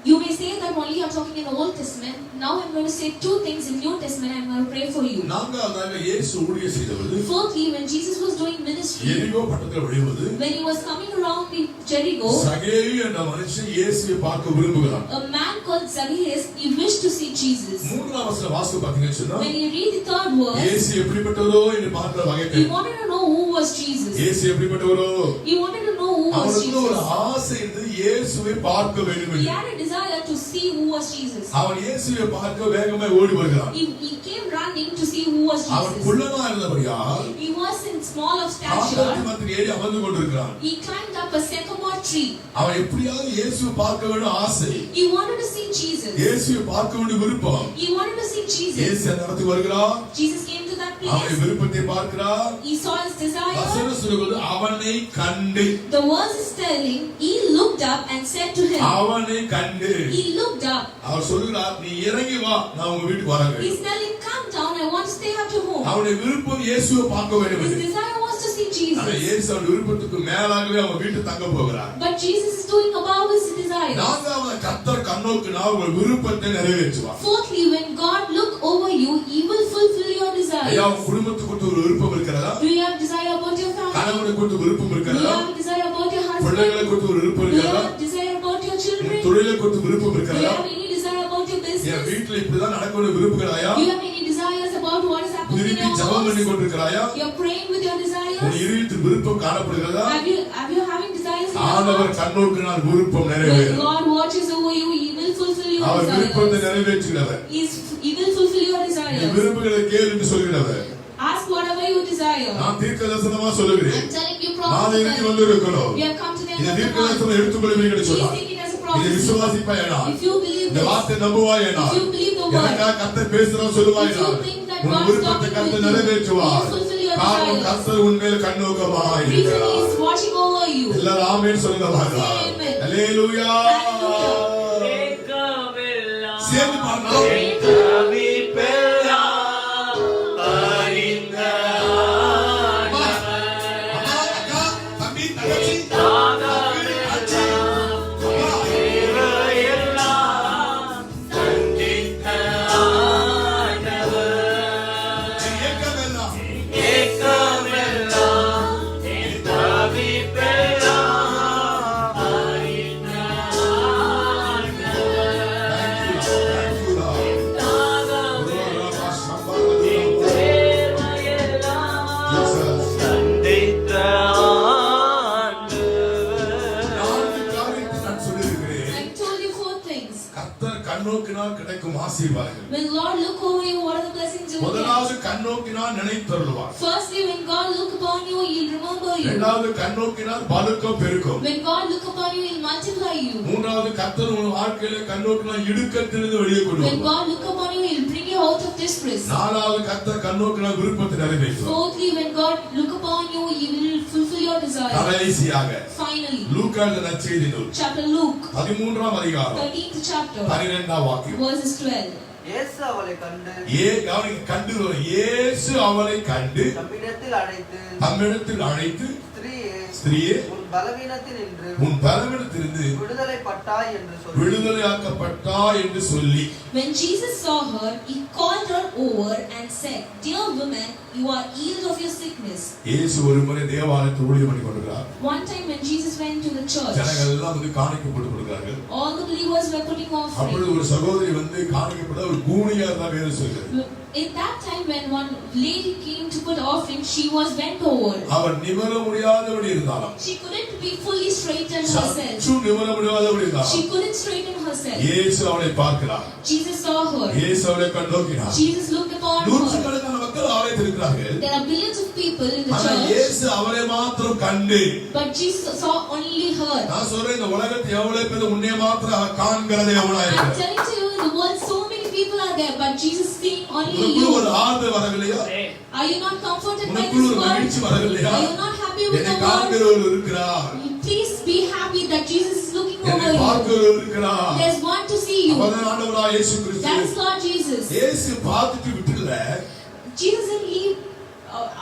Speaker 3: You may say that only I'm talking in the Old Testament. Now I'm going to say two things in New Testament. I'm going to pray for you.
Speaker 1: நான்காவதாக இயேசு ஊழியம் செய்தபோது
Speaker 3: Fourthly, when Jesus was doing ministry,
Speaker 1: எரிகோ பட்டணத்தில் விழுவது
Speaker 3: when he was coming around in Jericho,
Speaker 1: சகேயு என்ற மனுஷன் இயேசுவை பார்க்க விரும்புகிறான்.
Speaker 3: a man called Zacchaeus, he wished to see Jesus.
Speaker 1: மூன்றாம் வசனம் வாசித்து பாத்தீங்கன்னு சொன்னா
Speaker 3: When you read the third verse,
Speaker 1: இயேசு எப்படிப்பட்டவரோ என்று பார்க்கிற
Speaker 3: he
Speaker 1: வகையில்
Speaker 3: wanted to know who was Jesus.
Speaker 1: இயேசு எப்படிப்பட்டவரோ
Speaker 3: He wanted to know who was
Speaker 1: அவனுக்கு ஒரு
Speaker 3: Jesus.
Speaker 1: ஆசை இருந்தது, இயேசுவை பார்க்க வேண்டும்
Speaker 3: He
Speaker 1: என்று.
Speaker 3: had a desire to see who was Jesus.
Speaker 1: அவன் இயேசுவை பார்க்க வேகமாய் ஓடி வருகிறான்.
Speaker 3: He came running to see who was
Speaker 1: அவன்
Speaker 3: Jesus.
Speaker 1: குள்ளமா இருந்தபடியால்
Speaker 3: He was in small of
Speaker 1: காட்டு
Speaker 3: stature.
Speaker 1: மரத்தில் ஏறி அமர்ந்து கொண்டிருக்கிறான்.
Speaker 3: He climbed up a sycamore tree.
Speaker 1: அவன் எப்படியாவது இயேசுவை பார்க்க வேண்டும் ஆசை,
Speaker 3: He wanted to see Jesus.
Speaker 1: இயேசுவை பார்க்க வேண்டும் விருப்பம்.
Speaker 3: He wanted to see Jesus.
Speaker 1: இயேசு அந்த இடத்துக்கு வருகிறார்.
Speaker 3: Jesus came to that
Speaker 1: அவன்
Speaker 3: place.
Speaker 1: விருப்பத்தை பார்க்கிறார்.
Speaker 3: He saw his desire.
Speaker 1: வசனம் சொல்லுவது அவனை கண்டு,
Speaker 3: The verse is telling, he looked up and said to him.
Speaker 1: அவனை கண்டு
Speaker 3: He looked up.
Speaker 1: அவர் சொல்லுகிறார், நீ இறங்கி வா, நான் உங்க வீட்டுக்கு வரேன்.
Speaker 3: He's telling, come down, I want to stay at your home.
Speaker 1: அவனுடைய விருப்பம் இயேசுவை பார்க்க வேண்டும்
Speaker 3: His
Speaker 1: என்று.
Speaker 3: desire was to see
Speaker 1: ஆனா
Speaker 3: Jesus.
Speaker 1: இயேசு அவனுடைய விருப்பத்துக்கு மேலாகவே அவன் வீட்டு தங்க போகிறார்.
Speaker 3: But Jesus is doing above his desire.
Speaker 1: நான்காவது கர்த்தர் கண்ணோக்கினால் உங்கள் விருப்பத்தை நிறைவேற்றுவார்.
Speaker 3: Fourthly, when God look over you, he will fulfill your
Speaker 1: ஐயா,
Speaker 3: desires.
Speaker 1: உங்க குடும்பத்துக்கு ஒரு விருப்பம் இருக்கிறதா?
Speaker 3: Do you have desire about your family?
Speaker 1: கணவனை குறித்து விருப்பம்
Speaker 3: Do you
Speaker 1: இருக்கிறதா?
Speaker 3: have desire about your
Speaker 1: பிள்ளைகளை
Speaker 3: husband?
Speaker 1: குறித்து ஒரு விருப்பம்
Speaker 3: Do you
Speaker 1: இருக்கிறதா?
Speaker 3: have desire about your children?
Speaker 1: தொழிலை குறித்து விருப்பம்
Speaker 3: Do you
Speaker 1: இருக்கிறதா?
Speaker 3: have any desire about your
Speaker 1: N
Speaker 3: business?
Speaker 1: வீட்டுல இப்படிதான் நடக்கணும் விரும்புகிறாயா?
Speaker 3: Do you have any desires about what is happening in
Speaker 1: விரும்பி
Speaker 3: your
Speaker 1: ஜெபம் பண்ணி
Speaker 3: house?
Speaker 1: கொண்டிருக்கிறாயா?
Speaker 3: You're praying with your
Speaker 1: உன்
Speaker 3: desires?
Speaker 1: இருதயத்தில் விருப்பம் காணப்படுகிறதா?
Speaker 3: Have you having desires in your
Speaker 1: ஆண்டவர்
Speaker 3: heart?
Speaker 1: கண்ணோக்கினால் விருப்பம்
Speaker 3: When
Speaker 1: நிறைவேறும்.
Speaker 3: God watches over you, he will fulfill your
Speaker 1: அவர் விருப்பத்தை
Speaker 3: desires.
Speaker 1: நிறைவேற்றுகிறவர்.
Speaker 3: He will fulfill your
Speaker 1: நீ
Speaker 3: desires.
Speaker 1: விரும்புகிறதை கேள் என்று சொல்கிறவர்.
Speaker 3: Ask whatever you desire.
Speaker 1: நான் தீர்க்கதரிசனமா சொல்லுகிறேன்.
Speaker 3: I'm telling you
Speaker 1: நான் இறங்கி
Speaker 3: prophetically.
Speaker 1: வந்திருக்கிறோம்.
Speaker 3: We have come to the
Speaker 1: இந்த
Speaker 3: end of the month.
Speaker 1: தீர்க்கதரிசனம் எடுத்துக்கொள்வீர்கள்
Speaker 3: Please
Speaker 1: சொன்னார்.
Speaker 3: take it as a
Speaker 1: இதை
Speaker 3: prophecy.
Speaker 1: விசுவாசிப்பாயனால்,
Speaker 3: If you believe
Speaker 1: இந்த
Speaker 3: this,
Speaker 1: வார்த்தை நம்புவாயனால்,
Speaker 3: if you believe the word,
Speaker 1: எனக்காக கர்த்தர் பேசுறோம் சொல்லுவாயனால்,
Speaker 3: if you think that
Speaker 1: உன்
Speaker 3: God's
Speaker 1: விருப்பத்தை
Speaker 3: talking
Speaker 1: கர்த்தர்
Speaker 3: with you,
Speaker 1: நிறைவேற்றுவார்.
Speaker 3: He will fulfill your
Speaker 1: காரணம்
Speaker 3: desires.
Speaker 1: கர்த்தர் உன் மேல் கண்ணோக்கமாக
Speaker 3: reason
Speaker 1: இருக்கிறார்.
Speaker 3: He is watching over you.
Speaker 1: எல்லாரும் ஆமென் சொல்லுங்க பார்க்கலாம்.
Speaker 3: Say amen.
Speaker 1: அல்லேலூயா.
Speaker 2: ஏக்கமெல்லாம்
Speaker 1: சேர்ந்து பார்க்கலாம்.
Speaker 2: தவிப்பெல்லாம் அறிந்த
Speaker 1: அம்மா, அக்கா, தம்பி, தங்கச்சி,
Speaker 2: தாகமெல்லாம் தேவையெல்லாம் சந்தித்த ஆண்டவர்.
Speaker 1: ஏக்கமெல்லாம்
Speaker 2: ஏக்கமெல்லாம் தவிப்பெல்லாம் அறிந்த ஆண்டவர்.
Speaker 1: Thank you, Lord. Jesus.
Speaker 2: சந்தித்த
Speaker 1: நான்கு காரியத்தை நான் சொல்லியிருக்கிறேன்.
Speaker 3: I told you 4 things.
Speaker 1: கர்த்தர் கண்ணோக்கினால் கிடைக்கும் ஆசீர்வாதங்கள்.
Speaker 3: When Lord look over you, what are the blessings you will get?
Speaker 1: முதலாவது கண்ணோக்கினால் நினைத்தருளுவார்.
Speaker 3: Firstly, when God look upon you, He'll remember you.
Speaker 1: இரண்டாவது கண்ணோக்கினால் பலுக்கம் பெருக்கும்.
Speaker 3: When God look upon you, He'll multiply you.
Speaker 1: மூன்றாவது கர்த்தர் உன் வாழ்க்கையில கண்ணோக்கினால் இடுக்கத்திலிருந்து வெளியே கொண்டு
Speaker 3: When
Speaker 1: வருவார்.
Speaker 3: God look upon you, He'll bring you out of distress.
Speaker 1: நாலாவது கர்த்தர் கண்ணோக்கினால் விருப்பத்தை நிறைவேற்றுவார்.
Speaker 3: Fourthly, when God look upon you, He will fulfill your desire.
Speaker 1: கடைசியாக
Speaker 3: Finally,
Speaker 1: லூக்கா எழுதின நற்செய்தி நூல்
Speaker 3: chapter Luke,
Speaker 1: 13ஆம் அதிகாரம்
Speaker 3: 13th chapter,
Speaker 1: 12ஆம் வாக்கியம்.
Speaker 3: verses 12.
Speaker 4: இயேசு அவளை கண்டு
Speaker 1: கவனிங்க, கண்டு வரும். இயேசு அவளை கண்டு
Speaker 4: தம்மிடத்தில் அழைத்து,
Speaker 1: தம்மிடத்தில் அழைத்து,
Speaker 4: ஸ்திரீயே,
Speaker 1: ஸ்திரீயே,
Speaker 4: உன் பலவீனத்தினின்று
Speaker 1: உன் பலவீனத்திலிருந்து
Speaker 4: விடுதலை பட்டாய் என்று சொல்லி
Speaker 1: விடுதலையாக்கப்பட்டா என்று சொல்லி.
Speaker 3: When Jesus saw her, He called her over and said, "Dear woman, you are healed of your sickness."
Speaker 1: இயேசு ஒரு முறை தேவாலயத்தில் ஊழியம் பண்ணி கொண்டிருக்கிறார்.
Speaker 3: One time when Jesus went into the church.
Speaker 1: ஜனங்கள் எல்லாம் வந்து காணிக்கை போட்டு கொடுக்கிறார்கள்.
Speaker 3: All the believers were putting offering.
Speaker 1: அப்பொழுது ஒரு சகோதரி வந்து காணிக்கை போட ஒரு கூனியா இருந்தா வேறு சொல்லுது.
Speaker 3: In that time when one lady came to put offering, she was bent over.
Speaker 1: அவர் நிமிர முடியாதபடி இருந்தாலும்.
Speaker 3: She couldn't be fully straightened herself.
Speaker 1: சற்று நிமிர முடியாதபடி இருந்தாலும்.
Speaker 3: She couldn't straighten herself.
Speaker 1: இயேசு அவளை பார்க்கிறார்.
Speaker 3: Jesus saw her.
Speaker 1: இயேசு அவளை கண்டோக்கினார்.
Speaker 3: Jesus looked upon her.
Speaker 1: நூற்றுக்கணக்கான மக்கள் ஆலயத்தில் இருக்கிறார்கள்.
Speaker 3: There are billions of people in the
Speaker 1: ஆனா
Speaker 3: church.
Speaker 1: இயேசு அவளை மாத்திரம் கண்டு.
Speaker 3: But Jesus saw only her.
Speaker 1: நான் சொல்றேன் இந்த உலகத்தில் எவ்வளவு பேர் உன்னை மாத்திரம் காண்கிறதே எவ்வளவு
Speaker 3: I'm
Speaker 1: இருக்கு.
Speaker 3: telling to you, in the world so many people are there, but Jesus seeing only
Speaker 1: உனக்கு
Speaker 3: you.
Speaker 1: ஒரு ஆறுதல் வரவில்லையா?
Speaker 3: Are you not comforted by
Speaker 1: உனக்கு
Speaker 3: this
Speaker 1: ஒரு மகிழ்ச்சி
Speaker 3: word?
Speaker 1: வரவில்லையா?
Speaker 3: Are you not happy with
Speaker 1: என்னை
Speaker 3: the word?
Speaker 1: காண்கிறவர் இருக்கிறார்.
Speaker 3: Please be happy that Jesus is looking
Speaker 1: என்னை
Speaker 3: over you.
Speaker 1: பார்க்கிறவர் இருக்கிறார்.
Speaker 3: There's one to see you.
Speaker 1: அவர்தான் ஆண்டவராகிய இயேசு கிறிஸ்து.
Speaker 3: That's Lord Jesus.
Speaker 1: இயேசு பார்த்துட்டு விட்டுல.
Speaker 3: Jesus didn't leave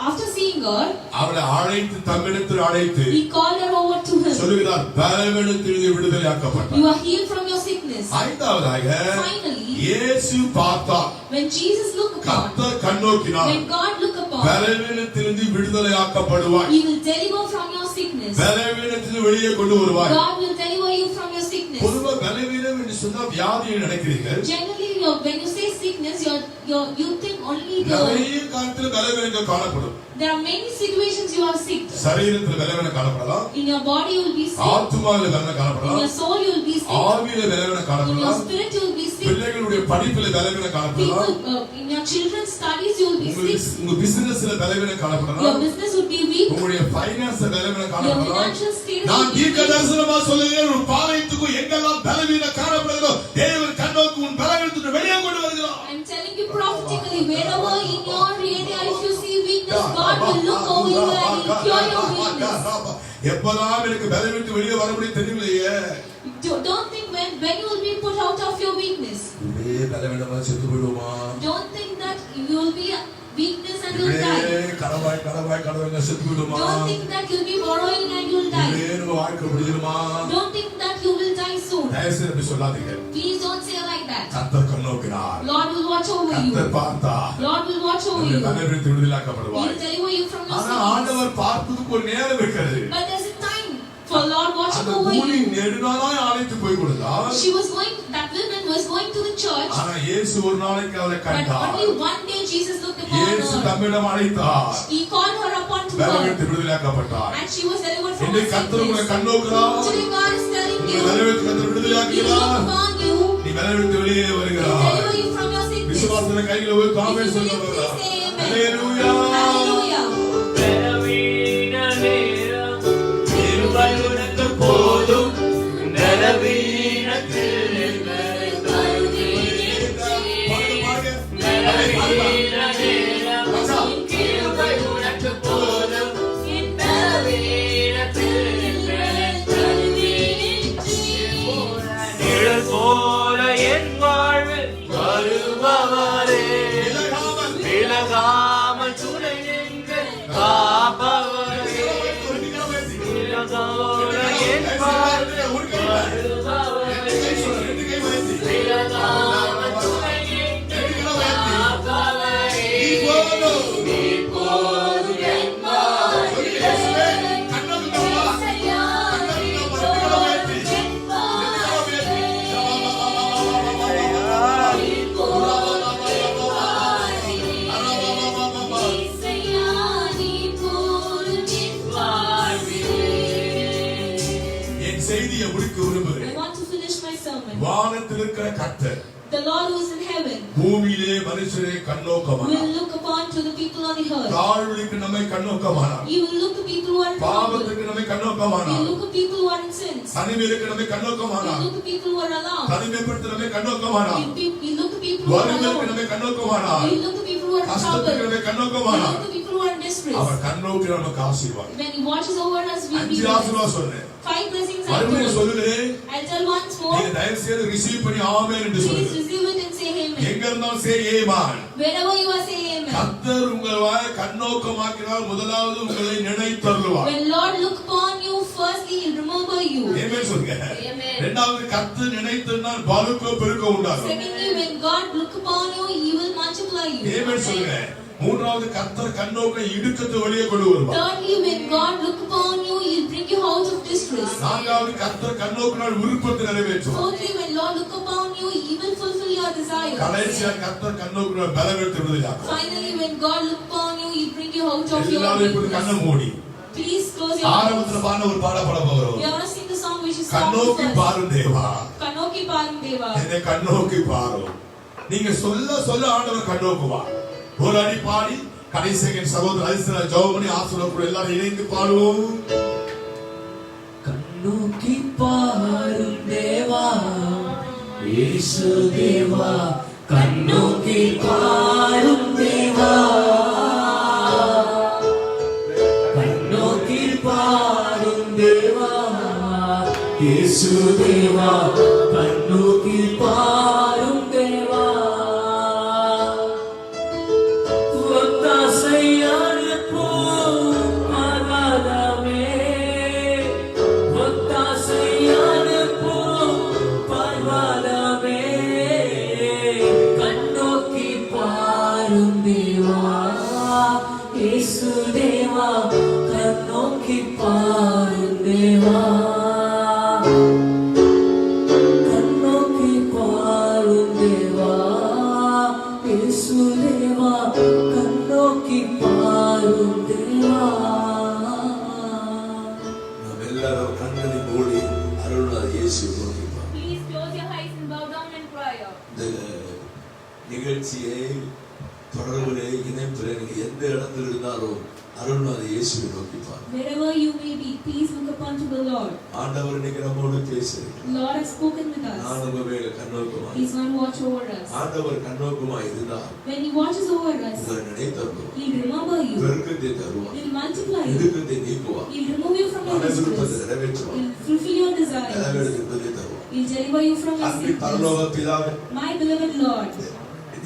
Speaker 3: after seeing her.
Speaker 1: அவளை அழைத்து தம்மிடத்தில் அழைத்து
Speaker 3: He called her over to him.
Speaker 1: சொல்லுகிறார் பலவீனத்திலிருந்து விடுதலையாக்கப்பட்டார்.
Speaker 3: You are healed from your sickness.
Speaker 1: ஐந்தாவதாக
Speaker 3: Finally,
Speaker 1: இயேசு பார்த்தார்.
Speaker 3: when Jesus looked upon,
Speaker 1: கர்த்தர் கண்ணோக்கினார்.
Speaker 3: when God looked upon,
Speaker 1: பலவீனத்திலிருந்து விடுதலையாக்கப்படுவாய்.
Speaker 3: He will deliver from your sickness.
Speaker 1: பலவீனத்திலிருந்து வெளியே கொண்டு வருவாய்.
Speaker 3: God will deliver you from your sickness.
Speaker 1: பொதுவா பலவீனம் என்று சொன்னா வியாதியை நினைக்கிறீர்கள்.
Speaker 3: Generally, when you say sickness, you think only
Speaker 1: நிறைய காலத்துல பலவீனங்கள் காணப்படும்.
Speaker 3: there are many situations you are sick.
Speaker 1: சரீரத்தில் பலவீனம் காணப்படலாம்.
Speaker 3: In your body you will be sick.
Speaker 1: ஆத்துமாவில் பலவீனம்
Speaker 3: In
Speaker 1: காணப்படலாம்.
Speaker 3: your soul you will be sick.
Speaker 1: ஆவியில பலவீனம்
Speaker 3: In your
Speaker 1: காணப்படலாம்.
Speaker 3: spirit you will be sick.
Speaker 1: பிள்ளைகளுடைய படிப்பில் பலவீனம் காணப்படலாம்.
Speaker 3: People, in your children's studies you will be sick.
Speaker 1: உங்க பிசினஸ்ல பலவீனம்
Speaker 3: Your
Speaker 1: காணப்படலாம்.
Speaker 3: business would be weak.
Speaker 1: உங்களுடைய ஃபைனான்ஸ் பலவீனம்
Speaker 3: Your
Speaker 1: காணப்படலாம்.
Speaker 3: financial status
Speaker 1: நான்
Speaker 3: would be
Speaker 1: தீர்க்க
Speaker 3: weak.
Speaker 1: தரிசனமா சொல்லுகிறேன், ஒரு பாளையத்துக்கு எங்கெல்லாம் பலவீனம் காணப்படுகிறதோ தேவன் கண்ணோக்கு உன் பலவீனத்தை வெளியே கொண்டு வருகிறார்.
Speaker 3: I'm telling you prophetically, wherever in your area if you see weakness, God will look over you and He'll cure your weakness.
Speaker 1: எப்பதான் எனக்கு பலவீனத்தை வெளியே வர முடியும் தெரியலையே.
Speaker 3: Don't think when you will be put out of your weakness.
Speaker 1: இப்படியே பலவீனமா செத்து போயிடுமா?
Speaker 3: Don't think that you will be weakness and you will die.
Speaker 1: இப்படியே கடவாய் செத்து போயிடுமா?
Speaker 3: Don't think that you will be borrowing and you will die.
Speaker 1: இப்படியே நம்ம வாழ்க்கை முடிஞ்சிருமா?
Speaker 3: Don't think that you will die soon.
Speaker 1: தயவுசெய்து அப்படி சொல்லாதீங்க.
Speaker 3: Please don't say like that.
Speaker 1: கர்த்தர் கண்ணோக்கினார்.
Speaker 3: Lord will watch over you.
Speaker 1: கர்த்தர் பார்த்தார்.
Speaker 3: Lord will watch over
Speaker 1: உன்னை
Speaker 3: you.
Speaker 1: பலவீனத்தை விடுதலையாக்கப்படுவாய்.
Speaker 3: He'll deliver you from your
Speaker 1: ஆனா
Speaker 3: sickness.
Speaker 1: ஆண்டவர் பார்ப்பதுக்கு ஒரு நேரம் இருக்கிறது.
Speaker 3: But there's a time for Lord watching
Speaker 1: அந்த
Speaker 3: over
Speaker 1: கூலி
Speaker 3: you.
Speaker 1: நெடுநாளாய் ஆலயத்து போய் கொடுத்தார்.
Speaker 3: That woman was going to the church.
Speaker 1: ஆனா இயேசு ஒரு நாளைக்கு அவளை
Speaker 3: But
Speaker 1: கண்டார்.
Speaker 3: only one day Jesus looked upon
Speaker 1: இயேசு
Speaker 3: her.
Speaker 1: தம்மிடம் அழைத்தார்.
Speaker 3: He called her upon to her.
Speaker 1: பலவீனத்தை விடுதலையாக்கப்பட்டார்.
Speaker 3: And she was delivered from
Speaker 1: இன்றைய
Speaker 3: her
Speaker 1: கர்த்தர் உங்களை
Speaker 3: sickness.
Speaker 1: கண்ணோக்குறார்.
Speaker 3: Today God is telling
Speaker 1: உங்களை
Speaker 3: you,
Speaker 1: பலவீனத்தை கர்த்தர்
Speaker 3: He will
Speaker 1: விடுதலையாக்குகிறார்.
Speaker 3: look upon you.
Speaker 1: நீ பலவீனத்தை வெளியே
Speaker 3: He will
Speaker 1: வருகிறார்.
Speaker 3: deliver you from your sickness.
Speaker 1: விசுவாசத்தின் கையில போய் காமெண்ட் சொல்லுவார். ஹalleluya.
Speaker 3: Hallelujah.
Speaker 2: பலவீன நேரம் கிருபை உனக்கு போதும். பலவீனத்தில் என்னை பலவீன நேரம் கிருபை உனக்கு போதும். பலவீனத்தில் நிழல் போல என் வாழ்வில் வருபவரே, விலகாமல் துணை நின்று காப்பவரே, விலகாமல் என் வாழ்வில் வருபவரே, விலகாமல் துணை நின்று காப்பவரே, இப்போது என் வாழ்வில்
Speaker 1: என் செய்தியை முடிக்க விரும்புகிறேன்.
Speaker 3: I want to finish my sermon.
Speaker 1: வானத்தில் இருக்கிற கர்த்தர்
Speaker 3: The Lord who is in heaven
Speaker 1: பூமியிலே மனுஷரை கண்ணோக்கமானார்.
Speaker 3: will look upon to the people on the earth.
Speaker 1: தாழ்வுக்கு நம்மை கண்ணோக்கமானார்.
Speaker 3: He will look to people who are in trouble.
Speaker 1: பாவத்துக்கு நம்மை
Speaker 3: He
Speaker 1: கண்ணோக்கமானார்.
Speaker 3: will look to people who are in sins.
Speaker 1: தனிமைக்கு நம்மை
Speaker 3: He will
Speaker 1: கண்ணோக்கமானார்.
Speaker 3: look to people who are alarmed.
Speaker 1: தனிமைப்படுத்த நம்மை கண்ணோக்கமானார்.
Speaker 3: He will look to people who are
Speaker 1: வறுமைக்கு
Speaker 3: alone.
Speaker 1: நம்மை கண்ணோக்கமானார்.
Speaker 3: He will look to people who are in
Speaker 1: கஷ்டத்துக்கு
Speaker 3: trouble.
Speaker 1: நம்மை
Speaker 3: He will
Speaker 1: கண்ணோக்கமானார்.
Speaker 3: look to people who are in distress.
Speaker 1: அவர் கண்ணோக்கி நமக்கு ஆசீர்வாதம்.
Speaker 3: When He watches over us, we will be
Speaker 1: 5
Speaker 3: blessed.
Speaker 1: ஆசீர்வாதம் சொன்னேன்.
Speaker 3: 5 blessings I
Speaker 1: மறுபடியும்
Speaker 3: told.
Speaker 1: சொல்லுகிறேன்.
Speaker 3: I'll tell once more.
Speaker 1: நீங்க தயவு செய்து ரிசீவ் பண்ணி ஆமென் என்று
Speaker 3: Please
Speaker 1: சொல்லுங்க.
Speaker 3: receive it and say amen.
Speaker 1: எங்க இருந்தாலும் சரி ஏமான்.
Speaker 3: Wherever you are, say amen.
Speaker 1: கர்த்தர் உங்களை கண்ணோக்கமாக்கினால் முதலாவது உங்களை நினைத்தருளுவார்.
Speaker 3: When Lord look upon you, firstly He'll remember you.
Speaker 1: ஆமென் சொல்லுங்க.
Speaker 3: Amen.
Speaker 1: இரண்டாவது கர்த்தர் நினைத்தனால் பலுக்க பெருக்க உண்டாகும்.
Speaker 3: Secondly, when God look upon you, He will multiply you.
Speaker 1: ஆமென் சொல்லுங்க. மூன்றாவது கர்த்தர் கண்ணோக்க இடுக்கத்தை வெளியே கொண்டு வருவார்.
Speaker 3: Thirdly, when God look upon you, He'll bring you out of distress.
Speaker 1: நான்காவது கர்த்தர் கண்ணோக்கினால் விருப்பத்தை நிறைவேற்றுவார்.
Speaker 3: Fourthly, when Lord look upon you, He will fulfill your desires.
Speaker 1: கடைசியா கர்த்தர் கண்ணோக்கினால் பலவீனத்தை விடுதலையாக்குவார்.
Speaker 3: Finally, when God look upon you, He bring you out of your
Speaker 1: எல்லாரும் இப்படி கண்ணை
Speaker 3: weakness.
Speaker 1: மூடி
Speaker 3: Please close your eyes.
Speaker 1: ஆரம்பத்துல பாடின ஒரு பாட போகிறோம்.
Speaker 3: We are going to sing the song which is
Speaker 1: கண்ணோக்கி
Speaker 3: song first.
Speaker 1: பாரும் தேவா,
Speaker 3: Kanoki Param Deva.
Speaker 1: என்னை கண்ணோக்கி பாரும். நீங்க சொல்ல சொல்ல ஆண்டவர் கண்ணோக்குவார். ஒரு அடி பாடி கடைசியாக சகோதரர் ஐஸ்வர்யா ஜெபமணி ஆசீர்வாதம் எல்லாரும் இணைந்து பாடுவோம்.
Speaker 2: கண்ணோக்கி பாரும் தேவா, இயேசு தேவா, கண்ணோக்கி பாரும் தேவா, கண்ணோக்கி பாரும் தேவா, இயேசு தேவா, கண்ணோக்கி பாரும் தேவா. ஒத்தாசையான பர்வதமே, ஒத்தாசையான பர்வதமே, கண்ணோக்கி பாரும் தேவா, இயேசு தேவா, கண்ணோக்கி பாரும் தேவா, கண்ணோக்கி பாரும் தேவா, இயேசு தேவா, கண்ணோக்கி பாரும் தேவா.
Speaker 5: நாம் எல்லாரும் கண்களை மூடி அருள்நாத இயேசுவை நோக்கி பார்ப்போம்.
Speaker 3: Please close your eyes and bow down in prayer.
Speaker 5: இந்த நிகழ்ச்சியை தொடர்பிலே இணைப்பிலே நீங்க எந்த இடத்தில் இருந்தாலும் அருள்நாத இயேசுவை நோக்கி பார்ப்போம்.
Speaker 3: Wherever you may be, please look upon to the Lord.
Speaker 5: ஆண்டவர் இன்னைக்கு நம்மோடு பேசுகிறார்.
Speaker 3: Lord has spoken with us.
Speaker 5: நான் உங்க மேல கண்ணோக்கமாய்,
Speaker 3: He's going to watch over us.
Speaker 5: ஆண்டவர் கண்ணோக்கமாய் இருந்தால்
Speaker 3: When He watches over us,
Speaker 5: உங்களை நினைத்தருளும்,
Speaker 3: He'll remember you.
Speaker 5: பெருக்கத்தை தருவார்,
Speaker 3: He'll multiply you.
Speaker 5: இடுக்கத்தை நீக்குவார்,
Speaker 3: He'll remove you from your
Speaker 5: மனவிருப்பத்தை
Speaker 3: distress.
Speaker 5: நிறைவேற்றுவார்,
Speaker 3: He'll fulfill your desires.
Speaker 5: நிறைவேற்றுவதை தருவார்.
Speaker 3: He'll deliver you from your
Speaker 5: அன்பின்
Speaker 3: sickness.
Speaker 5: பரலோக பிதாவே,
Speaker 3: My beloved Lord,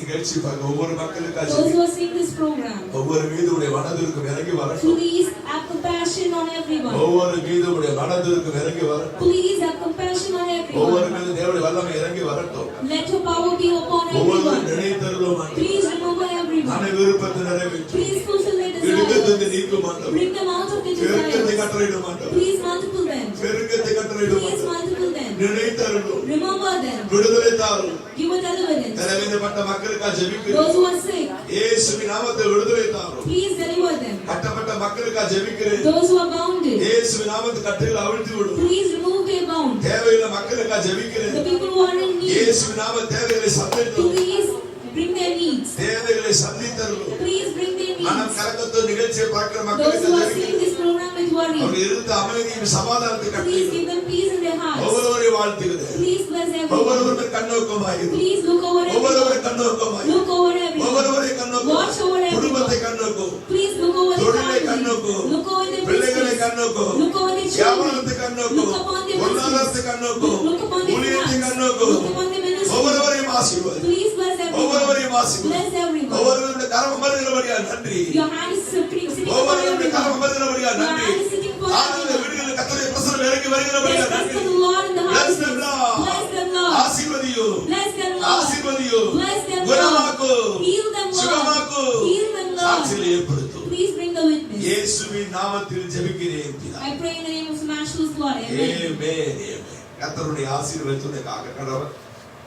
Speaker 5: நிகழ்ச்சி பார்க்க ஒவ்வொரு மக்களுக்காக
Speaker 3: those who are seeing this program,
Speaker 5: ஒவ்வொரு மீதுடைய மனதிற்கும் இறங்கி வரட்டும்.
Speaker 3: please have compassion on everyone.
Speaker 5: ஒவ்வொரு மீதுடைய மனதிற்கும் இறங்கி வரட்டும்.
Speaker 3: Please have compassion on
Speaker 5: ஒவ்வொரு
Speaker 3: everyone.
Speaker 5: மீது தேவனுடைய வல்லமை இறங்கி வரட்டும்.
Speaker 3: Let your power be upon
Speaker 5: ஒவ்வொரு
Speaker 3: everyone.
Speaker 5: நினைத்தருளும் ஆண்டவரே.
Speaker 3: Please remember everyone.
Speaker 5: மன விருப்பத்தை நிறைவேற்றும்.
Speaker 3: Please fulfill their
Speaker 5: இடுக்கத்தை
Speaker 3: desires.
Speaker 5: நீக்கும் ஆண்டவரே.
Speaker 3: Bring them out of their
Speaker 5: பெருக்கத்தை
Speaker 3: desires.
Speaker 5: கட்டளையிடும் ஆண்டவரே.
Speaker 3: Please multiple them.
Speaker 5: பெருக்கத்தை கட்டளையிடும்
Speaker 3: Please
Speaker 5: ஆண்டவரே.
Speaker 3: multiple them.
Speaker 5: நினைத்தருளும்.
Speaker 3: Remember them.
Speaker 5: விடுதலை தாரும்.
Speaker 3: Give a deliverance.
Speaker 5: தலைமைப்பட்ட மக்களுக்காக ஜெபிக்கிறோம்.
Speaker 3: Those who are sick,
Speaker 5: இயேசுவின் நாமத்தில் விடுதலை தாரும்.
Speaker 3: please deliver them.
Speaker 5: கட்டப்பட்ட மக்களுக்காக ஜெபிக்கிறேன்.
Speaker 3: Those who are bounded,
Speaker 5: இயேசுவின் நாமத்தில் கட்டுகளை அவிழ்த்து விடும்.
Speaker 3: please remove their bound.
Speaker 5: தேவையுள்ள மக்களுக்காக ஜெபிக்கிறேன்.
Speaker 3: The people who are in need,
Speaker 5: இயேசுவின் நாம தேவைகளை சந்தித்தோம்.
Speaker 3: please bring their needs.
Speaker 5: தேவைகளை சந்தித்தருளும்.
Speaker 3: Please bring their
Speaker 5: மனம்
Speaker 3: needs.
Speaker 5: கலக்கத்தோடு நிகழ்ச்சியை பார்க்கிற
Speaker 3: Those
Speaker 5: மக்களுக்கு
Speaker 3: who are
Speaker 5: ஜெபிக்கிறேன்.
Speaker 3: seeing this program with worry,
Speaker 5: அவர்கள் இருந்த அமைதியும் சமாதானத்தை
Speaker 3: please
Speaker 5: கட்டளையிடும்.
Speaker 3: give them peace in their hearts.
Speaker 5: ஒவ்வொருவரையும் வாழ்த்துகிறேன்.
Speaker 3: Please bless everyone.
Speaker 5: ஒவ்வொருவரும் கண்ணோக்கமாயிரும்.
Speaker 3: Please look over everyone.
Speaker 5: ஒவ்வொருவரும் கண்ணோக்கமாயிரும்.
Speaker 3: Look over everyone.
Speaker 5: ஒவ்வொருவரையும் கண்ணோக்கம்.
Speaker 3: Watch over everyone.
Speaker 5: குடும்பத்தை கண்ணோக்கம்.
Speaker 3: Please look over the
Speaker 5: தொழிலை
Speaker 3: family.
Speaker 5: கண்ணோக்கம்.
Speaker 3: Look over their
Speaker 5: பிள்ளைகளை
Speaker 3: business.
Speaker 5: கண்ணோக்கம்.
Speaker 3: Look over their
Speaker 5: வியாபாரத்தை
Speaker 3: children.
Speaker 5: கண்ணோக்கம்.
Speaker 3: Look upon their
Speaker 5: பொருளாதாரத்தை
Speaker 3: business.
Speaker 5: கண்ணோக்கம்.
Speaker 3: Look upon their
Speaker 5: ஊழியத்தை
Speaker 3: finance.
Speaker 5: கண்ணோக்கம்.
Speaker 3: Look upon their ministry.
Speaker 5: ஒவ்வொருவரையும் ஆசீர்வாதி.
Speaker 3: Please bless everyone.
Speaker 5: ஒவ்வொருவரையும் ஆசீர்வாதி.
Speaker 3: Bless everyone.
Speaker 5: ஒவ்வொருவருடைய கரம் அமர்கிறபடியா நன்றி.
Speaker 3: Your hand is sitting upon
Speaker 5: ஒவ்வொருவருடைய கரம்
Speaker 3: everyone.
Speaker 5: அமர்கிறபடியா
Speaker 3: Your
Speaker 5: நன்றி.
Speaker 3: hand is sitting upon
Speaker 5: Ananda
Speaker 3: everyone.
Speaker 5: வீடுகளில் கர்த்தருடைய பிரசன்னம் இறங்கி வருகிறபடியா
Speaker 3: Bless
Speaker 5: நன்றி.
Speaker 3: the Lord in the
Speaker 5: Bless
Speaker 3: houses.
Speaker 5: them, Lord.
Speaker 3: Bless them, Lord.
Speaker 5: ஆசீர்வதியோ.
Speaker 3: Bless them, Lord.
Speaker 5: ஆசீர்வதியோ.
Speaker 3: Bless them,
Speaker 5: குணமாக்கு.
Speaker 3: Lord. Heal them,
Speaker 5: சுகமாக்கு.
Speaker 3: Lord. Heal them, Lord.
Speaker 5: சாட்சிகளை ஏற்படுத்தும்.
Speaker 3: Please bring the witness.
Speaker 5: இயேசுவின் நாமத்தில் ஜெபிக்கிறேன் பிதா.
Speaker 3: I pray in the name of the matchless Lord. Amen.
Speaker 5: ஆமென். கர்த்தருடைய ஆசீர்வாதத்துக்காக கடவர்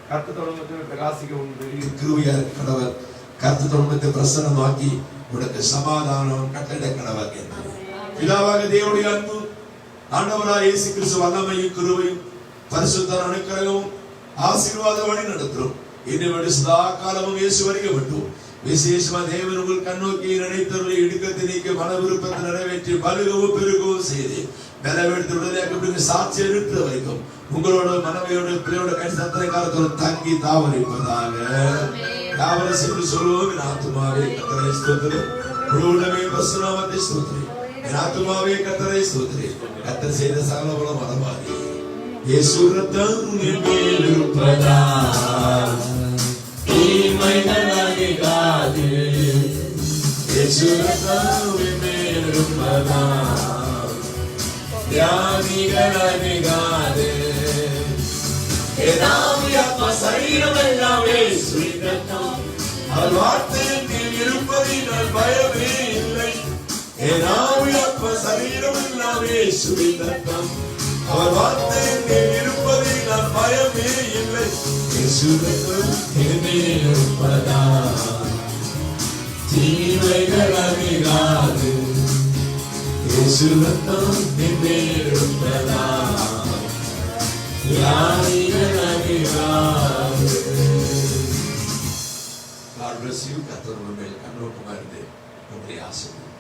Speaker 5: கர்த்தர் தொடர்ந்து பிரகாசிக்கவும் பெரிய கிருபையா கடவர் கர்த்தர் தொடர்ந்து பிரசன்னமாக்கி உனக்கு சமாதானம் கட்டளை கடவர் என்றார். பிதாவாக தேவனுடைய அன்பு, ஆண்டவராகிய இயேசு கிறிஸ்து வல்லமையும் கிருபையும் பரிசுத்த அனுக்கிரகமும் ஆசீர்வாத வழி நடத்தும் இன்னும் சதா காலமும் இயேசு வருகை மட்டும் விசேஷமா தேவன் உங்கள் கண்ணோக்கி நினைத்தருளை இடுக்கத்தை நீக்க மன விருப்பத்தை நிறைவேற்றி பலுகவும் பெருகவும் செய்து பலவெடுத்து விடுதலையாக்க சாட்சி நிறுத்த வைக்கும் உங்களோட மனைவியோட பிள்ளையோட கட்சி காலத்தோட தங்கி தாவரிப்பதாக தாவர செய்து சொல்லுவோம். என் ஆத்துமாவே கர்த்தரை ஸ்தோத்திரி, முழுவதுமே பரிசுநாமத்தை ஸ்தோத்திரி. என் ஆத்துமாவே கர்த்தரை ஸ்தோத்திரி, கர்த்தர் செய்த சகல பலம் மறவாதே. இயேசு ரத்தம் என் மேல் இருப்பதால்
Speaker 2: தீமை நலனிகாது.
Speaker 5: இயேசு ரத்தம் என் மேல் இருப்பதால்
Speaker 2: வியாதிகள் அணுகாது. ஏதாவியப்ப சரீரமெல்லாம் இயேசுவின் ரத்தம்.
Speaker 5: அவர் வார்த்தையில் இருப்பதினால் பயமே இல்லை. ஏதாவியப்ப சரீரம் எல்லாம் இயேசுவின் ரத்தம்.
Speaker 1: அவர் வார்த்தை என்னில் இருப்பதில் நான் பயமே இல்லை.
Speaker 2: இயேசு ரத்தம் என்னில் இருப்பதால் தீமைகள் அணுகாது. இயேசு ரத்தம் என்னில் இருப்பதால் வியாதிகள் அணுகாது.
Speaker 5: God bless you. கர்த்தர் உங்கள் மேல் கண்ணோக்கமா இருந்து உங்களை ஆசீர்வதிப்பார்.